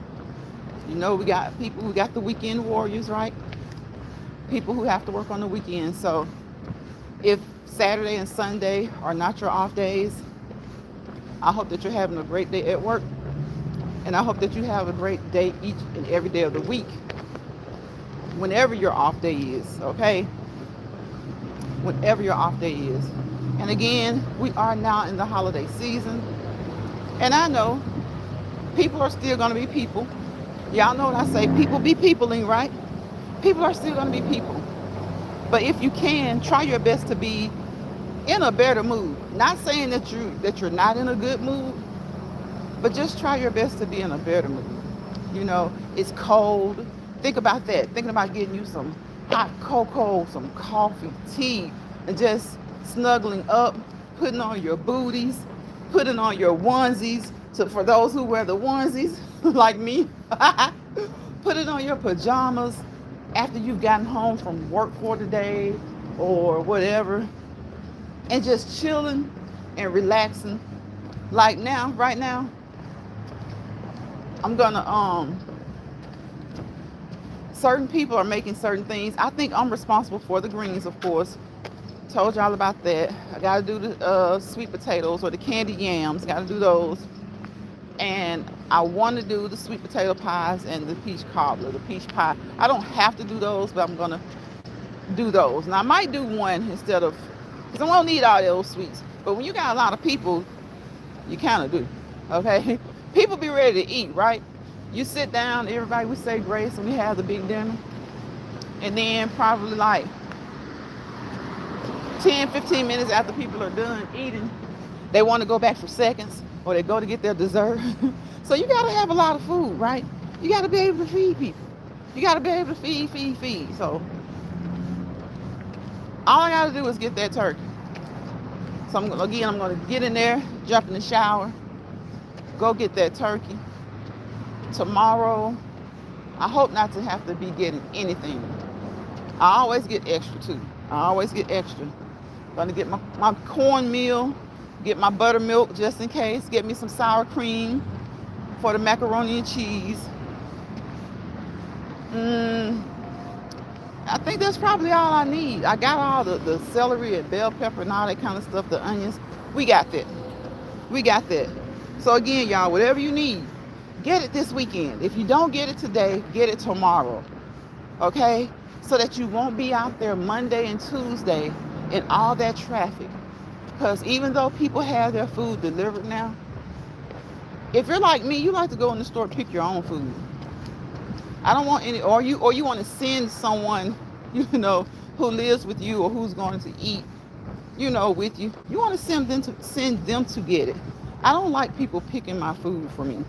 We got people who got the weekend warriors, right? People who have to work on the weekend. So if Saturday and Sunday are not your off days, I hope that you're having a great day at work. And I hope that you have a great day each and every day of the week. Whenever your off day is, okay? Whenever your off day is. And again, we are now in the holiday season. And I know people are still going to be people. Y'all know what I say, people be peopling, right? People are still going to be people. But if you can, try your best to be in a better mood. Not saying that you're not in a good mood, but just try your best to be in a better mood. It's cold. Think about that. Thinking about getting you some hot cocoa, some coffee, tea, and just snuggling up, putting on your booties, putting on your onesies. So for those who wear the onesies, like me, putting on your pajamas after you've gotten home from work for the day or whatever, and just chilling and relaxing. Like right now, I'm gonna, certain people are making certain things. I think I'm responsible for the greens, of course. Told y'all about that. I gotta do the sweet potatoes or the candy yams. Gotta do those. And I want to do the sweet potato pies and the peach cobbler, the peach pie. I don't have to do those, but I'm gonna do those. And I might do one instead of, because I won't need all those sweets. But when you got a lot of people, you kind of do, okay? People be ready to eat, right? You sit down, everybody, we say grace, and we have the big dinner. And then probably like 10, 15 minutes after people are done eating, they want to go back for seconds, or they go to get their dessert. So you got to have a lot of food, right? You got to be able to feed people. You got to be able to feed. So all I got to do is get that turkey. So I'm going to get in there, jump in the shower, go get that turkey. Tomorrow, I hope not to have to be getting anything. I always get extra too. Gonna get my cornmeal, get my buttermilk just in case, get me some sour cream for the macaroni and cheese. I think that's probably all I need. I got all the celery and bell pepper and all that kind of stuff, the onions. We got that. So again, y'all, whatever you need, get it this weekend. If you don't get it today, get it tomorrow. Okay? So that you won't be out there Monday and Tuesday in all that traffic. Because even though people have their food delivered now, if you're like me, you like to go in the store and pick your own food. I don't want any, or you want to send someone, who lives with you or who's going to eat, with you. You want to send them to get it. I don't like people picking my food for me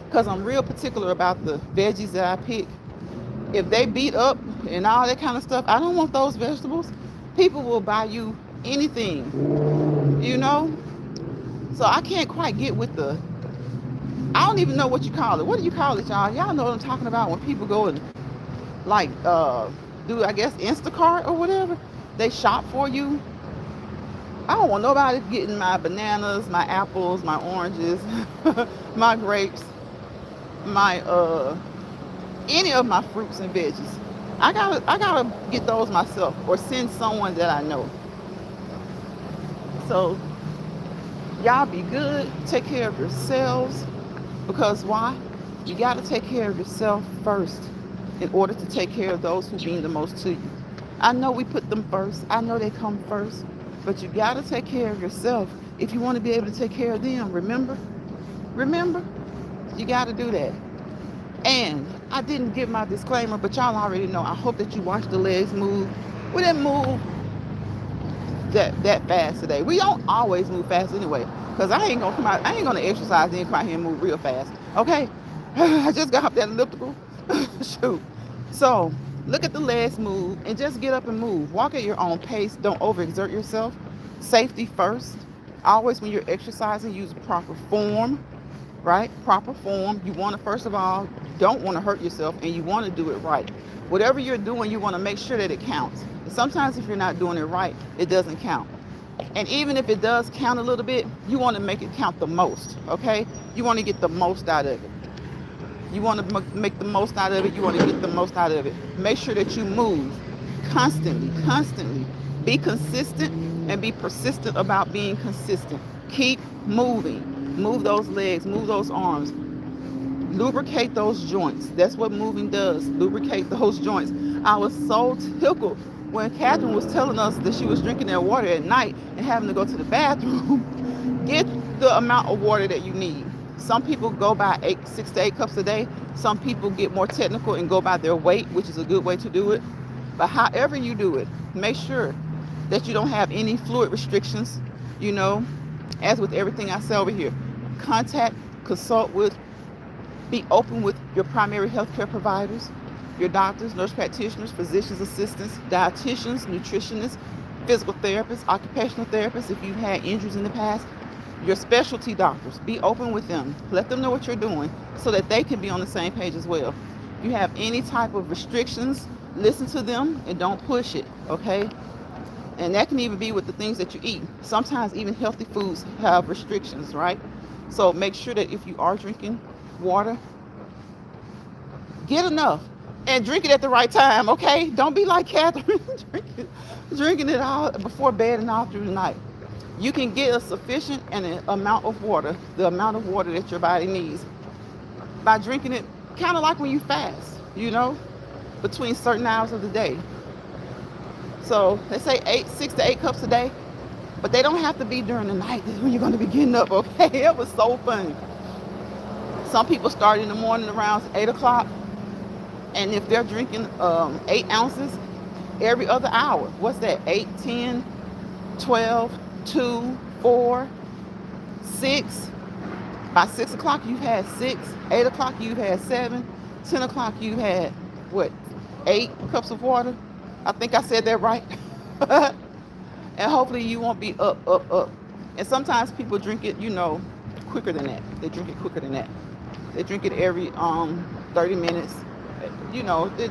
because I'm real particular about the veggies that I pick. If they beat up and all that kind of stuff, I don't want those vegetables. People will buy you anything, you know? So I can't quite get with I don't even know what you call it. What do you call it, y'all? Y'all know what I'm talking about when people go and like do, I guess, Instacart or whatever. They shop for you. I don't want nobody getting my bananas, my apples, my oranges, my grapes, my any of my fruits and veggies. I gotta get those myself or send someone that I know. So y'all be good, take care of yourselves, because why? You gotta take care of yourself first in order to take care of those who mean the most to you. I know we put them first. I know they come first, but you gotta take care of yourself if you want to be able to take care of them. Remember, you gotta do that. And I didn't give my disclaimer, but y'all already know. I hope that you watch the legs move. We didn't move that fast today. We don't always move fast anyway, because I ain't gonna come out. I ain't gonna exercise and come out here and move real fast. Okay, I just got up that elliptical. Shoot. So look at the legs move and just get up and move. Walk at your own pace. Don't overexert yourself. Safety first. Always when you're exercising, use proper form. Right? Proper form. You want to, first of all, don't want to hurt yourself, and you want to do it right. Whatever you're doing, you want to make sure that it counts. And sometimes if you're not doing it right, it doesn't count. And even if it does count a little bit, you want to make it count the most, okay? You want to get the most out of it. You want to make the most out of it. You want to get the most out of it. Make sure that you move constantly. Be consistent and be persistent about being consistent. Keep moving. Move those legs, move those arms. Lubricate those joints. That's what moving does. Lubricate those joints. I was so tickled when Catherine was telling us that she was drinking that water at night and having to go to the bathroom. Get the amount of water that you need. Some people go by 6 to 8 cups a day. Some people get more technical and go by their weight, which is a good way to do it. But however you do it, make sure that you don't have any fluid restrictions, as with everything I say over here. Consult with, be open with your primary healthcare providers, your doctors, nurse practitioners, physicians assistants, dietitians, nutritionists, physical therapists, occupational therapists, if you've had injuries in the past, your specialty doctors. Be open with them. Let them know what you're doing so that they can be on the same page as well. If you have any type of restrictions, listen to them and don't push it, okay? And that can even be with the things that you eat. Sometimes even healthy foods have restrictions, right? So make sure that if you are drinking water, get enough and drink it at the right time, okay? Don't be like Catherine, drinking it all before bed and all through the night. You can get a sufficient amount of water, the amount of water that your body needs, by drinking it kind of like when you fast, between certain hours of the day. So they say 6 to 8 cups a day, but they don't have to be during the night. This is when you're going to be getting up, okay? It was so funny. Some people start in the morning around 8 o'clock, and if they're drinking 8 ounces every other hour, what's that? 8, 10, 12, 2, 4, 6. By 6 o'clock, you've had 6. 8 o'clock, you've had 7. 10 o'clock, you've had, 8 cups of water? I think I said that right. And hopefully you won't be up. And sometimes people drink it, quicker than that. They drink it quicker than that. They drink it every 30 minutes,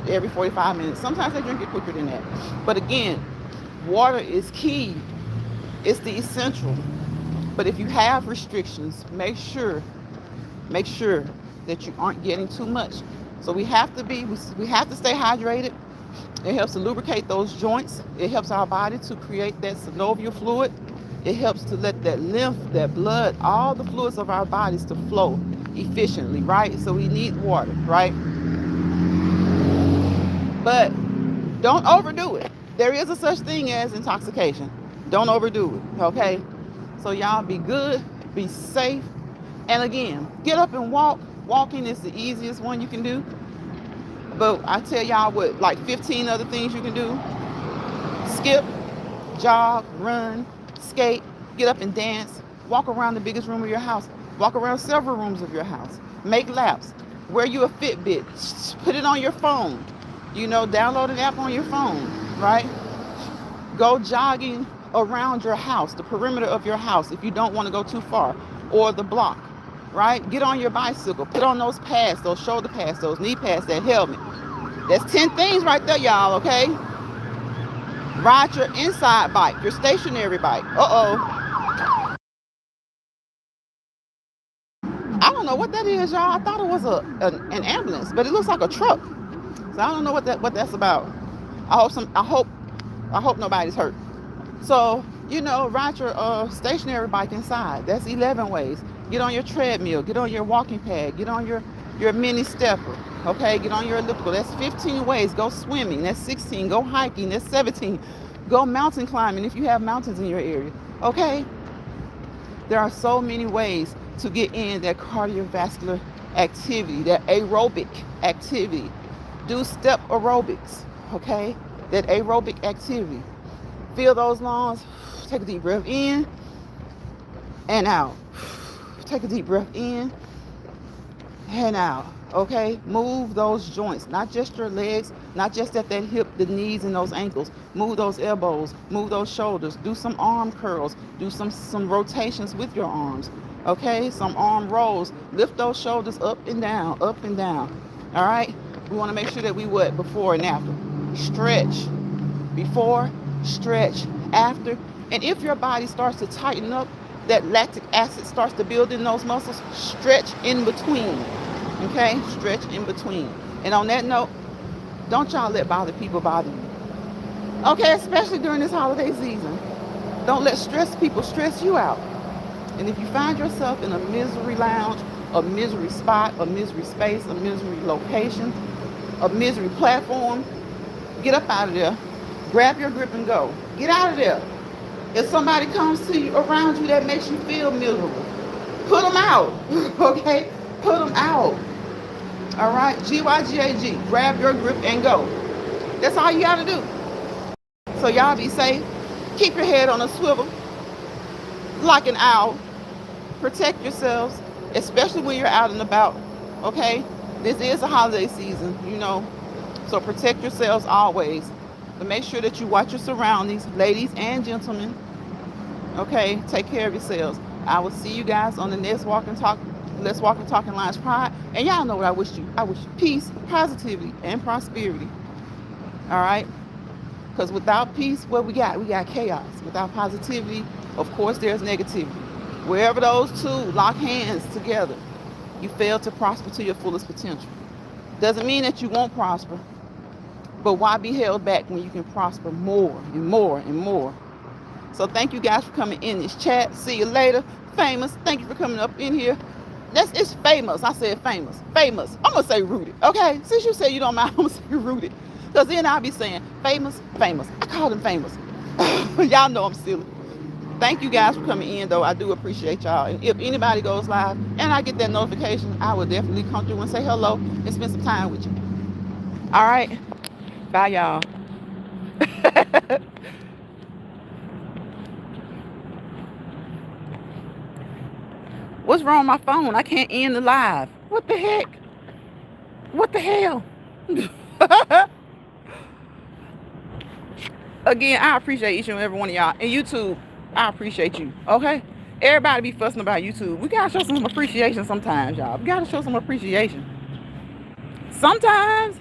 every 45 minutes. Sometimes they drink it quicker than that. But again, water is key. It's the essential. But if you have restrictions, make sure that you aren't getting too much. So we have to stay hydrated. It helps to lubricate those joints. It helps our body to create that synovial fluid. It helps to let that lymph, that blood, all the fluids of our bodies to flow efficiently, right? So we need water, right? But don't overdo it. There is a such thing as intoxication. Don't overdo it, okay? So y'all be good, be safe. And again, get up and walk. Walking is the easiest one you can do. But I tell y'all what, like 15 other things you can do. Skip, jog, run, skate, get up and dance, walk around the biggest room of your house, walk around several rooms of your house, make laps, wear you a Fitbit, put it on your phone, download an app on your phone, right? Go jogging around your house, the perimeter of your house, if you don't want to go too far, or the block, right? Get on your bicycle, put on those pads, those shoulder pads, those knee pads, that helmet. That's 10 things right there, y'all, okay? Ride your inside bike, your stationary bike. I don't know what that is, y'all. I thought it was an ambulance, but it looks like a truck. So I don't know what that's about. I hope nobody's hurt. So, ride your stationary bike inside. That's 11 ways. Get on your treadmill. Get on your walking pad. Get on your mini stepper. Okay, get on your elliptical. That's 15 ways. Go swimming. That's 16. Go hiking. That's 17. Go mountain climbing if you have mountains in your area. Okay? There are so many ways to get in that cardiovascular activity, that aerobic activity. Do step aerobics. Okay? That aerobic activity. Feel those lungs. Take a deep breath in and out. Take a deep breath in and out. Okay? Move those joints, not just your legs, not just at that hip, the knees, and those ankles. Move those elbows, move those shoulders. Do some arm curls. Do some rotations with your arms. Okay? Some arm rolls. Lift those shoulders up and down, up and down. All right? We want to make sure that we what? Before and after. Stretch. Before, stretch, after. And if your body starts to tighten up, that lactic acid starts to build in those muscles, stretch in between. Okay? Stretch in between. And on that note, don't y'all let people bother you. Okay? Especially during this holiday season. Don't let stressed people stress you out. And if you find yourself in a misery lounge, a misery spot, a misery space, a misery location, a misery platform, get up out of there. Grab your grip and go. Get out of there. If somebody comes to you around you that makes you feel miserable, put them out. Okay? Put them out. All right? GYGAG. Grab your grip and go. That's all you got to do. So y'all be safe. Keep your head on a swivel like an owl. Protect yourselves, especially when you're out and about. Okay? This is a holiday season, So protect yourselves always. But make sure that you watch your surroundings, ladies and gentlemen. Okay, take care of yourselves. I will see you guys on the next Let's Walk and Talk and Lounge Pod. And y'all know what I wish you. I wish you peace, positivity, and prosperity. All right? Because without peace, what we got? We got chaos. Without positivity, of course, there's negativity. Wherever those two lock hands together, you fail to prosper to your fullest potential. Doesn't mean that you won't prosper. But why be held back when you can prosper more and more and more? So thank you guys for coming in this chat. See you later. Famous, thank you for coming up in here. It's famous. I said famous. Famous. I'm going to say rooted. Okay? Since you said you don't mind, I'm going to say rooted. Because then I'll be saying famous. I call them famous. Y'all know I'm silly. Thank you guys for coming in, though. I do appreciate y'all. And if anybody goes live and I get that notification, I will definitely come through and say hello and spend some time with you. All right? Bye, y'all. What's wrong with my phone? I can't end the live. What the heck? What the hell? Again, I appreciate each and every one of y'all. And YouTube, I appreciate you. Okay? Everybody be fussing about YouTube. We gotta show some appreciation sometimes, y'all. We gotta show some appreciation. Sometimes.